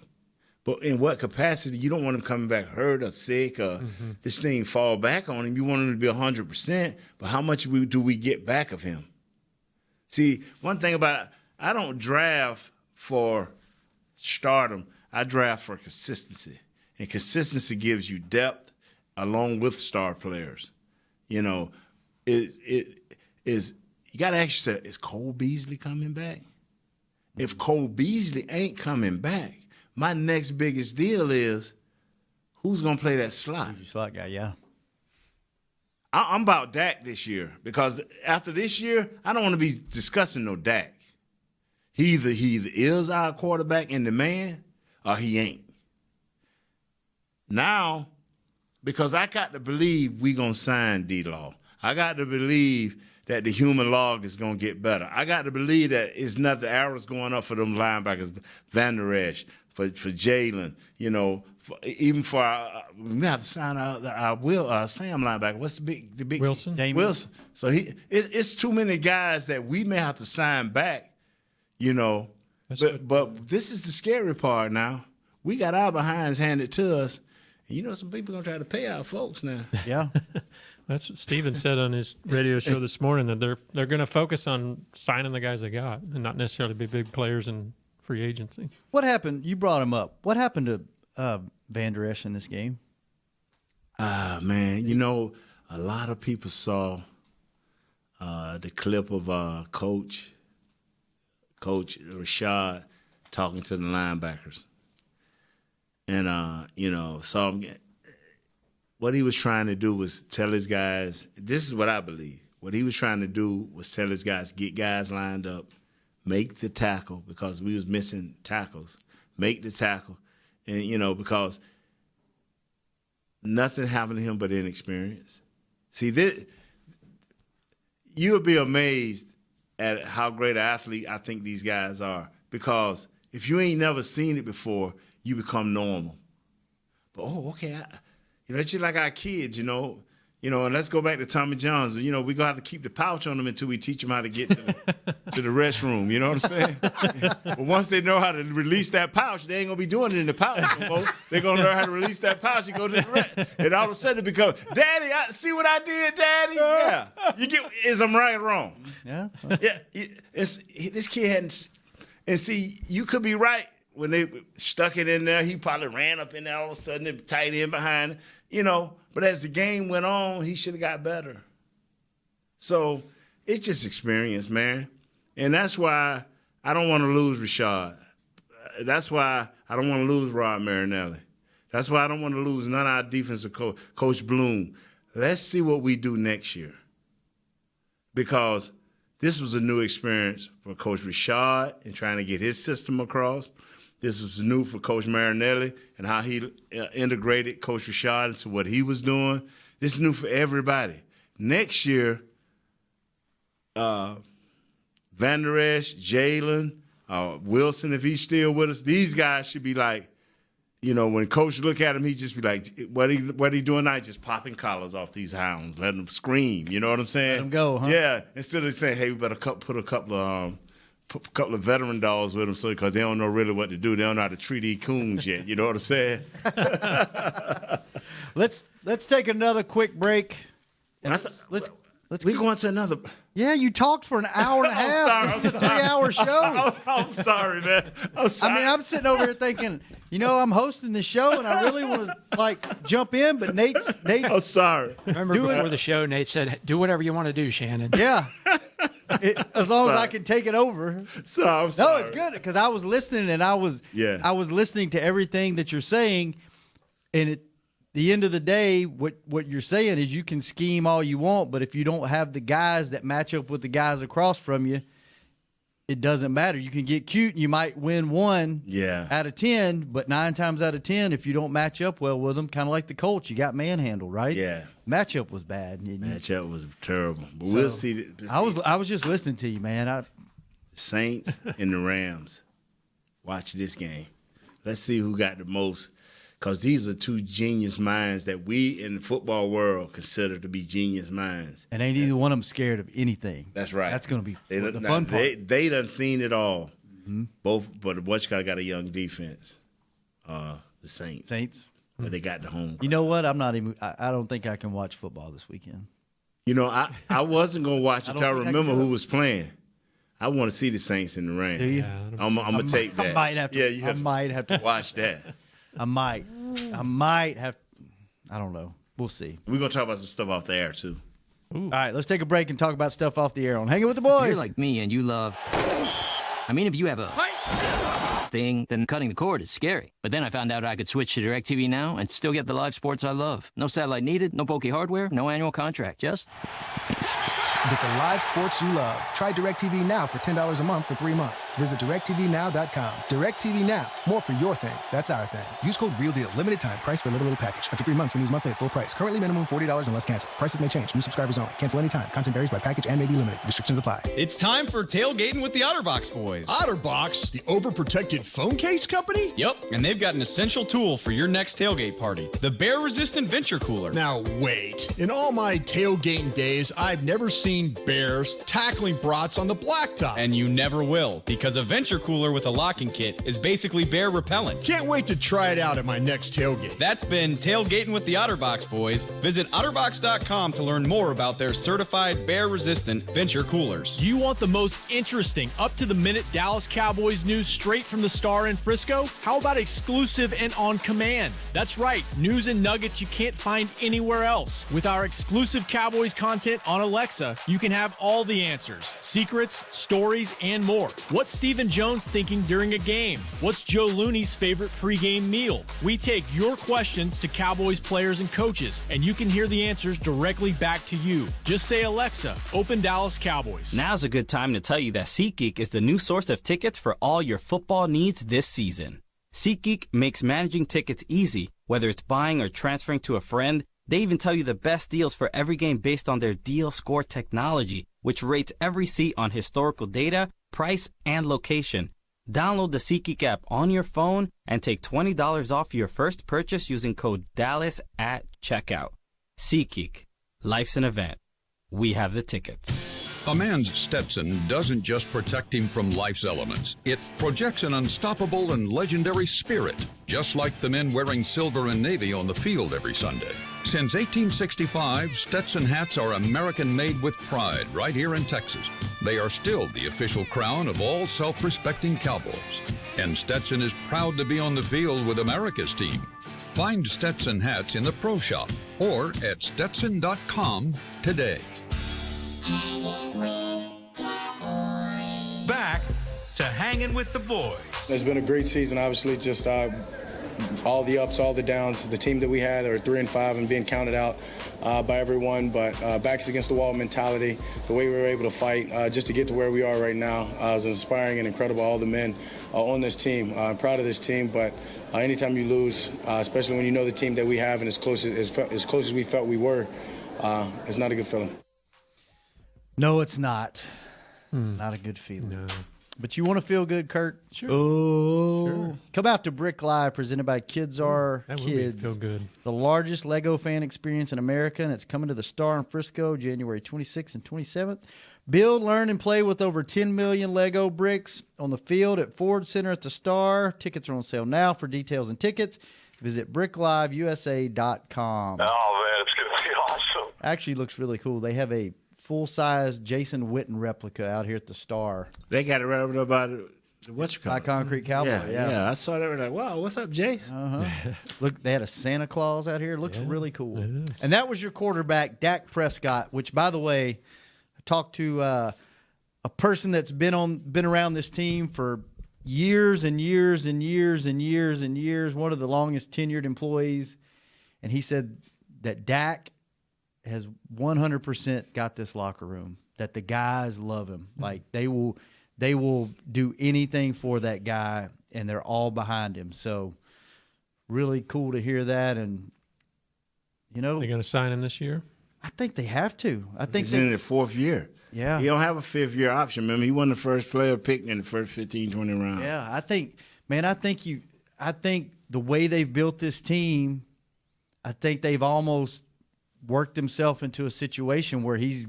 But in what capacity? You don't want him coming back hurt or sick or this thing fall back on him. You want him to be 100%. But how much do we get back of him? See, one thing about I don't draft for stardom. I draft for consistency. And consistency gives you depth along with star players. You know, you got to ask yourself, is Cole Beasley coming back? If Cole Beasley ain't coming back, my next biggest deal is who's going to play that slot? Slot guy, yeah. I'm about Dak this year because after this year, I don't want to be discussing no Dak. He either is our quarterback in demand or he ain't. Now, because I got to believe we going to sign D-Law. I got to believe that the human log is going to get better. I got to believe that it's not the arrows going up for them linebackers, Van Der Esch, for Jalen, you know, even for we have to sign our Sam linebacker. What's the big Wilson? Wilson. So it's too many guys that we may have to sign back, you know. But this is the scary part now. We got our behinds handed to us. And you know, some people are going to try to pay our folks now. Yeah. That's what Steven said on his radio show this morning, that they're going to focus on signing the guys they got and not necessarily be big players in free agency. What happened? You brought him up. What happened to Van Der Esch in this game? Man, you know, a lot of people saw the clip of Coach Rashad talking to the linebackers. And, you know, saw him what he was trying to do was tell his guys, this is what I believe. What he was trying to do was tell his guys, get guys lined up, make the tackle, because we was missing tackles. Make the tackle. And, you know, because nothing happened to him but inexperience. See, you'll be amazed at how great an athlete I think these guys are. Because if you ain't never seen it before, you become normal. But, okay, you know, it's just like our kids, you know, and let's go back to Tommy John's. You know, we're going to have to keep the pouch on them until we teach them how to get to the restroom. You know what I'm saying? But once they know how to release that pouch, they ain't going to be doing it in the pouch no more. They're going to learn how to release that pouch and go to the rest. And all of a sudden it becomes, Daddy, see what I did, Daddy? Yeah. You get, is I'm right or wrong? Yeah. Yeah. This kid hadn't, and see, you could be right. When they stuck it in there, he probably ran up in there all of a sudden, the tight end behind, you know. But as the game went on, he should have got better. So it's just experience, man. And that's why I don't want to lose Rashad. That's why I don't want to lose Rod Marinelli. That's why I don't want to lose none of our defensive Coach Bloom. Let's see what we do next year. Because this was a new experience for Coach Rashad in trying to get his system across. This was new for Coach Marinelli and how he integrated Coach Rashad into what he was doing. This is new for everybody. Next year, Van Der Esch, Jalen, Wilson, if he's still with us, these guys should be like, you know, when Coach look at him, he just be like, what he doing now? Just popping collars off these hounds, letting them scream. You know what I'm saying? Let them go, huh? Yeah. Instead of saying, hey, we better put a couple put a couple of veteran dogs with them, so because they don't know really what to do. They don't know how to treat these coons yet. You know what I'm saying? Let's take another quick break. And let's we going to another. Yeah, you talked for an hour and a half. This is a 3-hour show. I'm sorry, man. I'm sorry. I mean, I'm sitting over here thinking, I'm hosting the show and I really want to jump in, but Nate's. I'm sorry. Remember before the show, Nate said, "Do whatever you want to do, Shannon." Yeah, as long as I can take it over. So I'm sorry. No, it's good because I was listening and I was listening to everything that you're saying, and at the end of the day, what you're saying is you can scheme all you want, but if you don't have the guys that match up with the guys across from you, it doesn't matter. You can get cute and you might win 1 out of 10, but 9 times out of 10, if you don't match up well with them, kind of like the Colts, you got manhandled, right? Yeah. Matchup was bad. Matchup was terrible. But we'll see. I was just listening to you, man. Saints and the Rams. Watch this game. Let's see who got the most. Because these are two genius minds that we in the football world consider to be genius minds. And ain't either one of them scared of anything. That's right. That's going to be the fun part. They done seen it all. Mm-hmm. Both, but Washington got a young defense. The Saints. But they got the home. You know what? I don't think I can watch football this weekend. I wasn't going to watch it until I remember who was playing. I want to see the Saints in the Rams. Do you? Yeah, I'm going to take that. I might have to. Yeah, you might have to watch that. I might have. I don't know. We'll see. We're going to talk about some stuff off the air, too. Ooh. All right, let's take a break and talk about stuff off the air on Hanging with the Boys. You're like me and you love... I mean, if you have a thing, then cutting the cord is scary. But then I found out I could switch to DirecTV Now and still get the live sports I love. No satellite needed, no bulky hardware, no annual contract, just... Get the live sports you love. Try DirecTV Now for $10 a month for 3 months. Visit DirecTVNow.com. DirecTV Now. More for your thing. That's our thing. Use code REALDEAL. Limited time. Price for a little package. After 3 months, renews monthly at full price. Currently minimum $40 unless canceled. Prices may change. New subscribers only. Cancel anytime. Content varies by package and may be limited. Restrictions apply. It's time for tailgating with the OtterBox boys. OtterBox? The overprotected phone case company? Yep, and they've got an essential tool for your next tailgate party. The bear-resistant Venture Cooler. Now, wait. In all my tailgating days, I've never seen bears tackling brats on the blacktop. And you never will, because a Venture Cooler with a locking kit is basically bear repellent. Can't wait to try it out at my next tailgate. That's been Tailgating with the OtterBox boys. Visit OtterBox.com to learn more about their certified bear-resistant Venture Coolers. You want the most interesting, up-to-the-minute Dallas Cowboys news straight from the Star in Frisco? How about exclusive and on command? That's right, news and nuggets you can't find anywhere else. With our exclusive Cowboys content on Alexa, you can have all the answers, secrets, stories, and more. What's Stephen Jones thinking during a game? What's Joe Looney's favorite pregame meal? We take your questions to Cowboys players and coaches, and you can hear the answers directly back to you. Just say, Alexa, open Dallas Cowboys. Now's a good time to tell you that SeatGeek is the new source of tickets for all your football needs this season. SeatGeek makes managing tickets easy, whether it's buying or transferring to a friend. They even tell you the best deals for every game based on their deal score technology, which rates every seat on historical data, price, and location. Download the SeatGeek app on your phone and take $20 off your first purchase using code DALLAS at checkout. SeatGeek. Life's an event. We have the tickets. A man's Stetson doesn't just protect him from life's elements. It projects an unstoppable and legendary spirit, just like the men wearing silver and navy on the field every Sunday. Since 1865, Stetson hats are American-made with pride right here in Texas. They are still the official crown of all self-respecting Cowboys. And Stetson is proud to be on the field with America's team. Find Stetson hats in the Pro Shop or at Stetson.com today. Back to Hanging with the Boys. It's been a great season, obviously, just all the ups, all the downs. The team that we had are 3-5 and being counted out by everyone, but backs against the wall mentality, the way we were able to fight just to get to where we are right now is inspiring and incredible. All the men on this team, I'm proud of this team, but anytime you lose, especially when you know the team that we have and as close as we felt we were, it's not a good feeling. No, it's not. It's not a good feeling. No. But you want to feel good, Kurt? Sure. Oh. Sure. Come out to Brick Live, presented by Kids Are that Kids. Would feel good. The largest Lego fan experience in America, and it's coming to the Star in Frisco January 26th and 27th. Build, learn, and play with over 10 million Lego bricks on the field at Ford Center at the Star. Tickets are on sale now. For details and tickets, visit BrickLiveUSA.com. Oh, man, it's going to be awesome. Actually looks really cool. They have a full-size Jason Witten replica out here at the Star. They got it right over there by by Concrete Cowboy. Yeah. I saw that. Like, wow, what's up, Jace? Look, they had a Santa Claus out here. It looks really cool. It is. And that was your quarterback, Dak Prescott, which, by the way, I talked to a person that's been around this team for years and years and years and years and years, one of the longest tenured employees, and he said that Dak has 100% got this locker room, that the guys love him. Like, they will do anything for that guy, and they're all behind him. So really cool to hear that. And, you know, They're going to sign him this year? I think they have to. I think he's in the fourth year. Yeah. He don't have a fifth-year option. Remember, he wasn't the first player picked in the first 15, 20 rounds. Yeah, I think the way they've built this team, I think they've almost worked himself into a situation where he's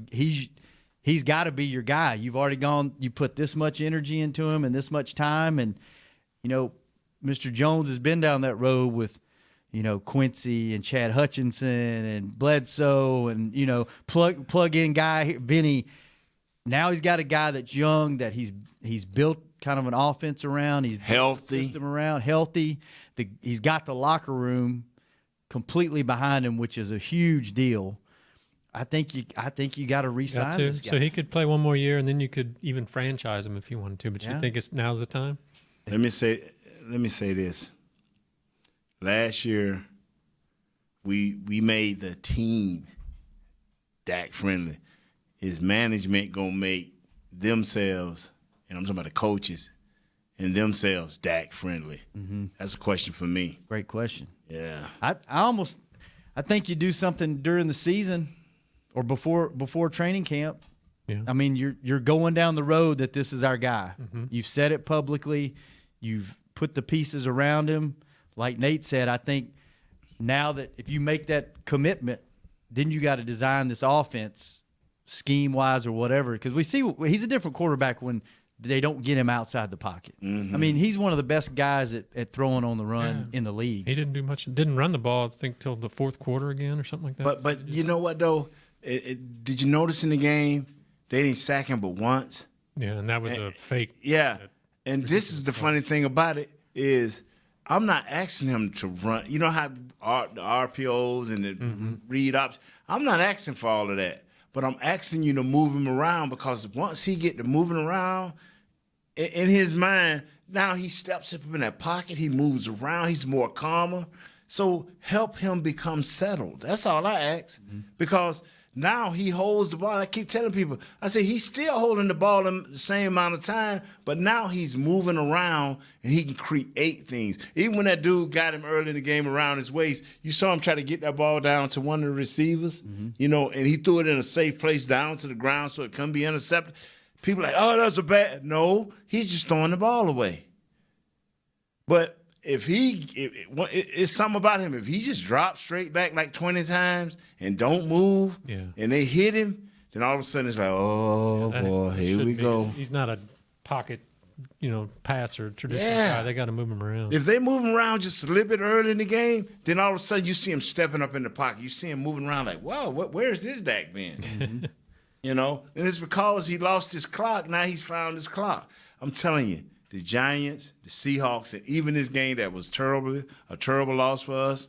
got to be your guy. You've already you put this much energy into him and this much time. And, you know, Mr. Jones has been down that road with, you know, Quincy and Chad Hutchinson and Bledsoe and, you know, plug in guy, Vinny. Now he's got a guy that's young, that he's built kind of an offense around. He's healthy. System around, healthy. He's got the locker room completely behind him, which is a huge deal. I think you got to re-sign this guy. So he could play one more year, and then you could even franchise him if you wanted to. But you think now's the time? Let me say this. Last year, we made the team Dak friendly. His management gonna make themselves, and I'm talking about the coaches, and themselves Dak friendly. Mm-hmm. That's a question for me. Great question. Yeah. I think you do something during the season or before training camp. Yeah. I mean, you're going down the road that this is our guy. Mm-hmm. You've said it publicly. You've put the pieces around him. Like Nate said, I think now that if you make that commitment, then you got to design this offense scheme-wise or whatever, because we see he's a different quarterback when they don't get him outside the pocket. Mm-hmm. I mean, he's one of the best guys at throwing on the run in the league. He didn't do much. Didn't run the ball, I think, till the fourth quarter again or something like that. But you know what, though? Did you notice in the game they didn't sack him but once? Yeah, and that was a fake. Yeah, and this is the funny thing about it is I'm not asking him to run. You know how the RPOs and the read ops, I'm not asking for all of that. But I'm asking you to move him around, because once he get to moving around, in his mind, now he steps up in that pocket, he moves around, he's more calmer. So help him become settled. That's all I ask. Because now he holds the ball. I keep telling people, I say he's still holding the ball in the same amount of time, but now he's moving around and he can create things. Even when that dude got him early in the game around his waist, you saw him try to get that ball down to one of the receivers, you know, and he threw it in a safe place down to the ground so it couldn't be intercepted. People are like, oh, that's a bad. No, he's just throwing the ball away. But it's something about him. If he just drops straight back like 20 times and don't move, and they hit him, then all of a sudden it's like, oh boy, here we go. He's not a pocket, passer, traditional guy. They got to move him around. If they move him around just a little bit early in the game, then all of a sudden you see him stepping up in the pocket. You see him moving around like, wow, where's this Dak been? And it's because he lost his clock. Now he's found his clock. I'm telling you. The Giants, the Seahawks, and even this game that was a terrible loss for us.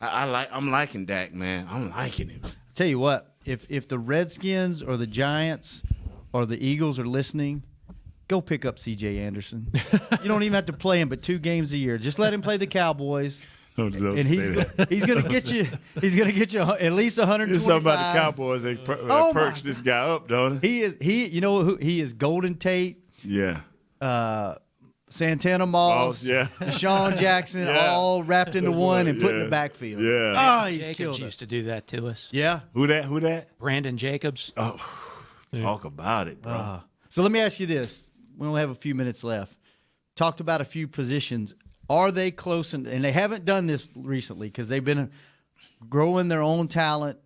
I'm liking Dak, man. I'm liking him. I'll tell you what, if the Redskins or the Giants or the Eagles are listening, go pick up C.J. Anderson. You don't even have to play him but 2 games a year. Just let him play the Cowboys. And he's going to get you. He's going to get you at least 125. There's something about the Cowboys. They perch this guy up, don't they? You know who he is? Golden Tate. Yeah. Santana Moss, Deshaun Jackson, all wrapped into one and put in the backfield. Yeah. Oh, he's Jacobs killed used to do that to us. Yeah. Who that? Brandon Jacobs. Oh, talk about it, bro. So let me ask you this. We only have a few minutes left. Talked about a few positions. Are they close? And they haven't done this recently because they've been growing their own talent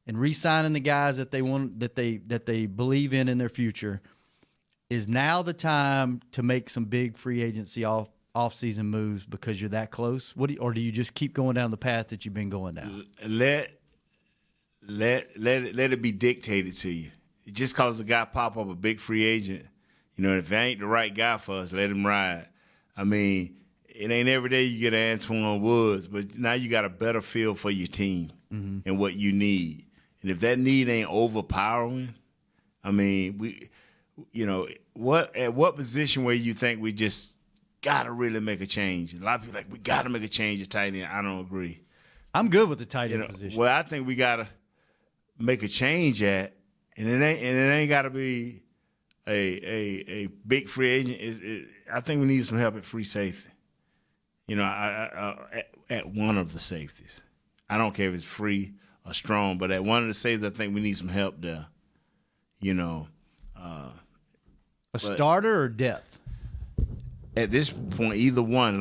and re-signing the guys that they want, that they believe in their future, is now the time to make some big free agency off-season moves because you're that close? Or do you just keep going down the path that you've been going down? Let it be dictated to you. Just because a guy pop up a big free agent, if it ain't the right guy for us, let him ride. I mean, it ain't every day you get Antoine Woods, but now you got a better feel for your team and what you need. And if that need ain't overpowering, I mean, at what position where you think we just got to really make a change? A lot of people like, we got to make a change at tight end. I don't agree. I'm good with the tight end position. Well, I think we got to make a change and it ain't got to be a big free agent. I think we need some help at free safety. At one of the safeties. I don't care if it's free or strong, but at one of the safeties, I think we need some help there. A starter or depth? At this point, either one. As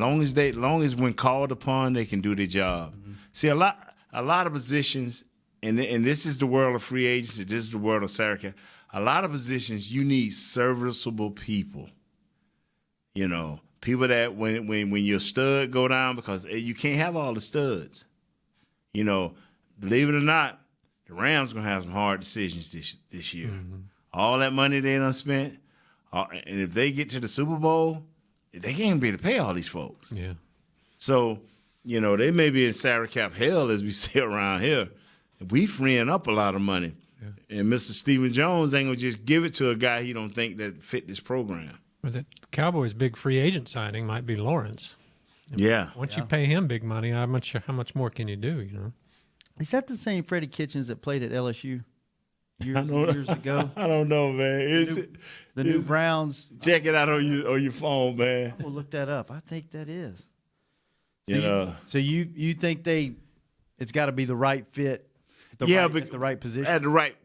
long as when called upon, they can do their job. Mm-hmm. See, a lot of positions, and this is the world of free agency. This is the world of salary cap. A lot of positions, you need serviceable people. People that when your stud go down, because you can't have all the studs. Believe it or not, the Rams going to have some hard decisions this year. Mm-hmm. All that money they done spent, and if they get to the Super Bowl, they can't be able to pay all these folks. Yeah. So, they may be in salary cap hell, as we say around here. We freeing up a lot of money. Yeah. And Mr. Stephen Jones ain't going to just give it to a guy he don't think that fit this program. But the Cowboys' big free agent signing might be Lawrence. Yeah. Once you pay him big money, how much more can you do, Is that the same Freddie Kitchens that played at LSU years ago? I don't know, man. The new Browns. Check it out on your phone, man. We'll look that up. I think that is. So you think it's got to be the right fit, at the right position? At the right.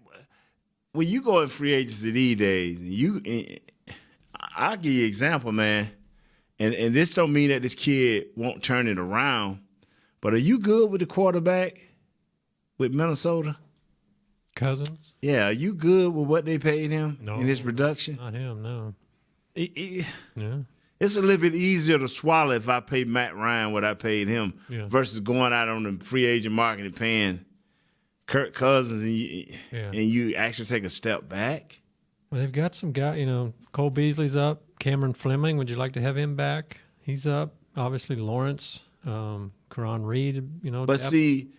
When you go in free agency these days, I'll give you an example, man. And this don't mean that this kid won't turn it around, but are you good with the quarterback with Minnesota? Cousins? Yeah, are you good with what they paid him in his production? Not him, no. Yeah. It's a little bit easier to swallow if I pay Matt Ryan what I paid him versus going out on the free agent market and paying Kirk Cousins and you actually take a step back. Well, they've got some guy, Cole Beasley's up. Cameron Fleming, would you like to have him back? He's up. Obviously, Lawrence, Karan Reed, But see,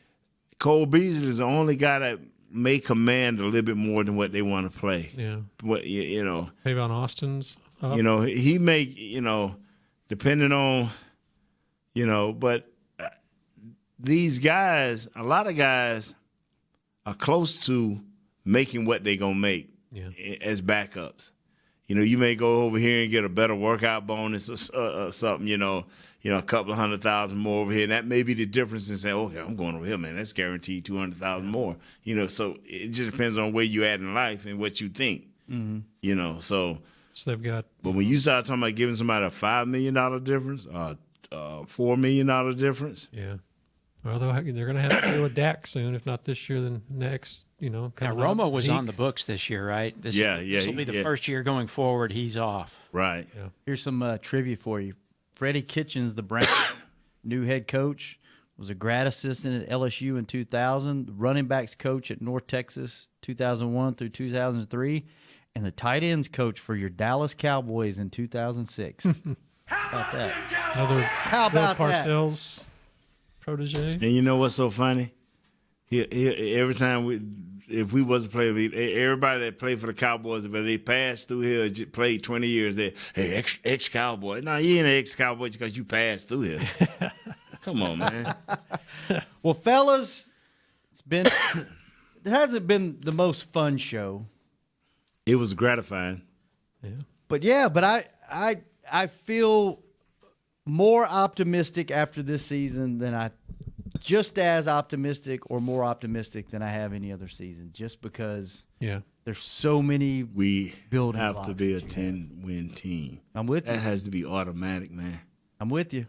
Cole Beasley is the only guy that may command a little bit more than what they want to play. Yeah. What Tavon Austin's up. He may, depending on, but these guys, a lot of guys are close to making what they gonna make as backups. You may go over here and get a better workout bonus or something, a couple of $100,000 more over here. And that may be the difference in saying, okay, I'm going over here, man. That's guaranteed $200,000 more. So it just depends on where you at in life and what you think. Mm-hmm. So they've got. But when you start talking about giving somebody a $5 million difference, $4 million difference. Yeah. Well, they're going to have to deal with Dak soon. If not this year, then next. Now, Romo was on the books this year, right? This will be the first year going forward. He's off. Right. Yeah. Here's some trivia for you. Freddie Kitchens, the Browns' new head coach, was a grad assistant at LSU in 2000, running backs coach at North Texas 2001 through 2003, and the tight ends coach for your Dallas Cowboys in 2006. How about that? How about Bill Parcells protege. And you know what's so funny? Every time if we wasn't playing, everybody that played for the Cowboys, but they passed through here, played 20 years there. Hey, ex-Cowboy. No, you ain't an ex-Cowboy because you passed through here. Come on, man. Well, fellas, it hasn't been the most fun show. It was gratifying. Yeah. But I feel more optimistic after this season than just as optimistic or more optimistic than I have any other season, just because there's so many building blocks. We have to be a 10-win team. I'm with you. That has to be automatic, man. I'm with you.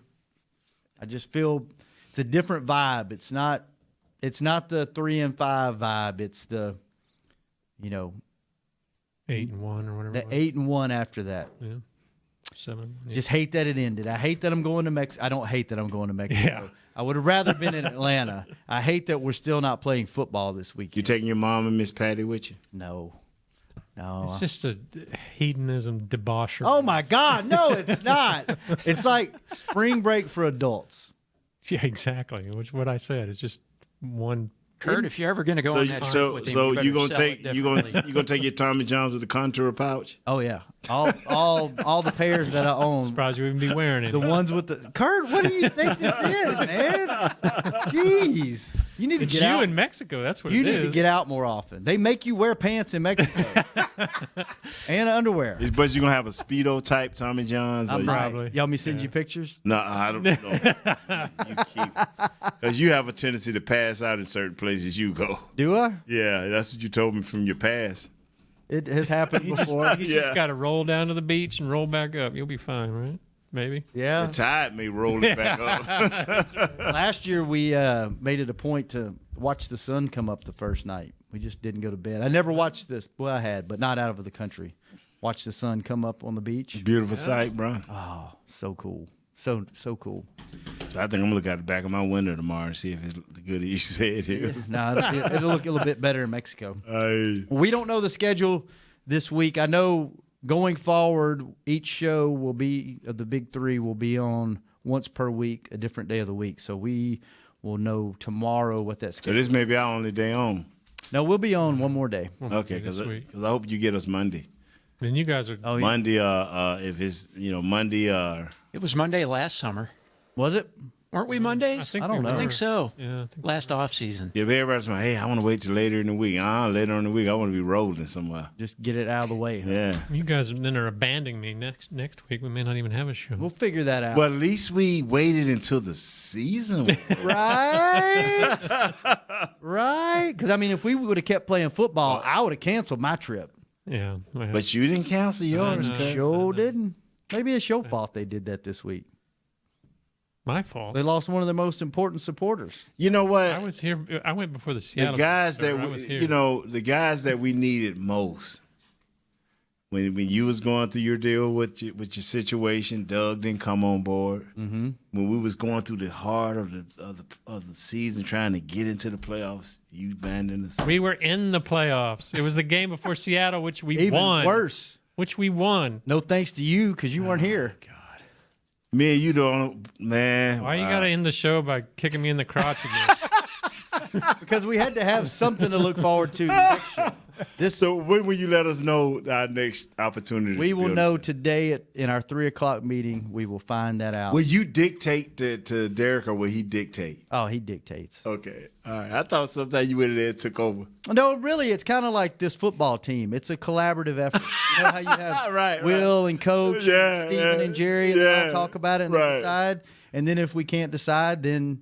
I just feel it's a different vibe. It's not It's not the 3-5 vibe. It's the, 8-1 or whatever. The 8-1 after that. Yeah. 7. Yeah. Just hate that it ended. I hate that I'm going to Mexico. I don't hate that I'm going to Mexico. Yeah. I would have rather been in Atlanta. I hate that we're still not playing football this weekend. You taking your mom and Miss Patty with you? No. It's just a hedonism debauchery. Oh, my God. No, it's not. It's like spring break for adults. Yeah, exactly. Which is what I said. It's just one. Kurt, if you're ever going to go on that trip with him, so you you gonna sell take it you gonna differently. take your Tommy Johns with the contour pouch? Oh yeah, all the pairs that I own. Surprised you wouldn't be wearing it. The ones with the Kurt. What do you think this is, man? Jeez, you need to It's get you out. in Mexico. That's what You it need is. to get out more often. They make you wear pants in Mexico and underwear. But you gonna have a Speedo type Tommy Johns? I'm Probably. right. Y'all me send you pictures? No, I don't know. You keep because you have a tendency to pass out in certain places you go. Do I? Yeah, that's what you told me from your past. It has happened before. You just got to roll down to the beach and roll back up. You'll be fine, right? Maybe. Yeah. The tide may roll it back up. Last year we made it a point to watch the sun come up the first night. We just didn't go to bed. I never watched this. Well, I had, but not out of the country. Watch the sun come up on the beach. Beautiful sight, bro. Oh, so cool. So cool. So I think I'm gonna look out the back of my window tomorrow and see if it's the good as you said it is. No, it'll look a little bit better in Mexico. Aye. We don't know the schedule this week. I know going forward, each show will be of the big three will be on once per week, a different day of the week. So we will know tomorrow what that So schedule. this may be our only day on. No, we'll be on one more day. Okay, because I hope you get us Monday. And you guys are Monday. If it's Monday. It was Monday last summer. Was it? Weren't we Mondays? I don't know. I think so. Yeah, I think Last off season. If everybody's like, hey, I want to wait till later in the week. Later in the week, I want to be rolling somewhere. Just get it out of the way. Huh? Yeah. you guys then are abandoning me next week. We may not even have a show. We'll figure that out. But at least we waited until the season was Right? Right? Because, I mean, if we would have kept playing football, I would have canceled my trip. Yeah. Well, But you didn't cancel yours. I know. Kurt. Sure didn't. Maybe it's your fault they did that this week. my fault. They lost one of their most important supporters. You know what? I was here. I went before the Seattle. The guys game, so that I was we, here. the guys that we needed most when you was going through your deal with your situation, Doug didn't come on board. Mm-hmm. When we was going through the heart of the season, trying to get into the playoffs, you abandoned us. We were in the playoffs. It was the game before Seattle, which we Even won. worse. Which we won. No thanks to you because you weren't here. Me and you don't, man. Why you got to end the show by kicking me in the crotch again? Because we had to have something to look forward to next year. So when will you let us know our next opportunity? We to will build know it? today in our 3:00 meeting. We will find that out. Will you dictate to Derek or will he dictate? Oh, he dictates. Okay. All right. I thought sometimes you went in there and took over. No, really, it's kind of like this football team. It's a collaborative effort. You know how you have Right, Will and Coach, Yeah, and Steven yeah, and Jerry, and they yeah, all talk about it and they right. decide. And then if we can't decide, then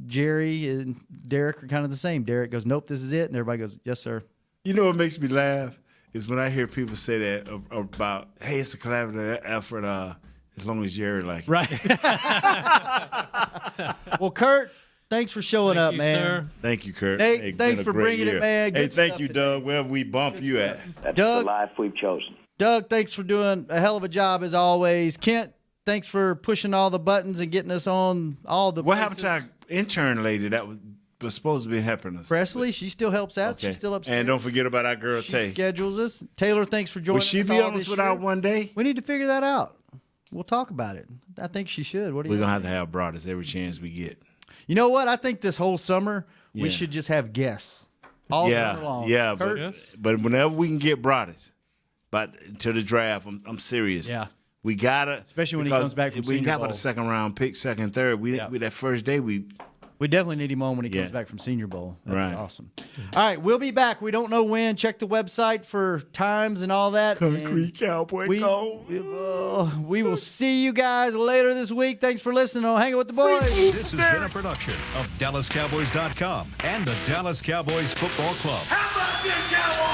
Jerry and Derek are kind of the same. Derek goes, "Nope, this is it," and everybody goes, "Yes, sir." You know what makes me laugh is when I hear people say that about, hey, it's a collaborative effort as long as Jerry like it. Right. Well, Kurt, thanks for showing up, you, man. sir. Thank you, Kurt. Nate, Hey, it's thanks been a for great bringing year. it, man. Hey, Good thank stuff you, today. Doug. Wherever we bump you at. That's Doug? the life we've chosen. Doug, thanks for doing a hell of a job as always. Kent, thanks for pushing all the buttons and getting us on all the What places. happened to our intern lady that was supposed to be helping us? Presley, she still helps out. Okay. She's still upstairs. And don't forget about our girl She Tay. schedules us. Taylor, thanks for joining Will she us be all on us this without year. one day? We need to figure that out. We'll talk about it. I think she should. What do you We're going think? to have brothers every chance we get. You know what? I think this whole summer we Yeah. should just have guests all summer long. Yeah, Kurt? but whenever we can get brothers, but until the draft, I'm serious. Yeah. We gotta, Especially when he because comes back from we Senior got Bowl. about a second round pick, second, third. We that first day we definitely need him on when he comes Yeah. back from Senior Bowl. That'd Right. be awesome. All right, we'll be back. We don't know when. Check the website for times and all that. Concrete Cowboy Gold. We will see you guys later this week. Thanks for listening on Hangin' with the Boys. This has been a production of DallasCowboys.com and the Dallas Cowboys Football Club. How about this, Cowboys?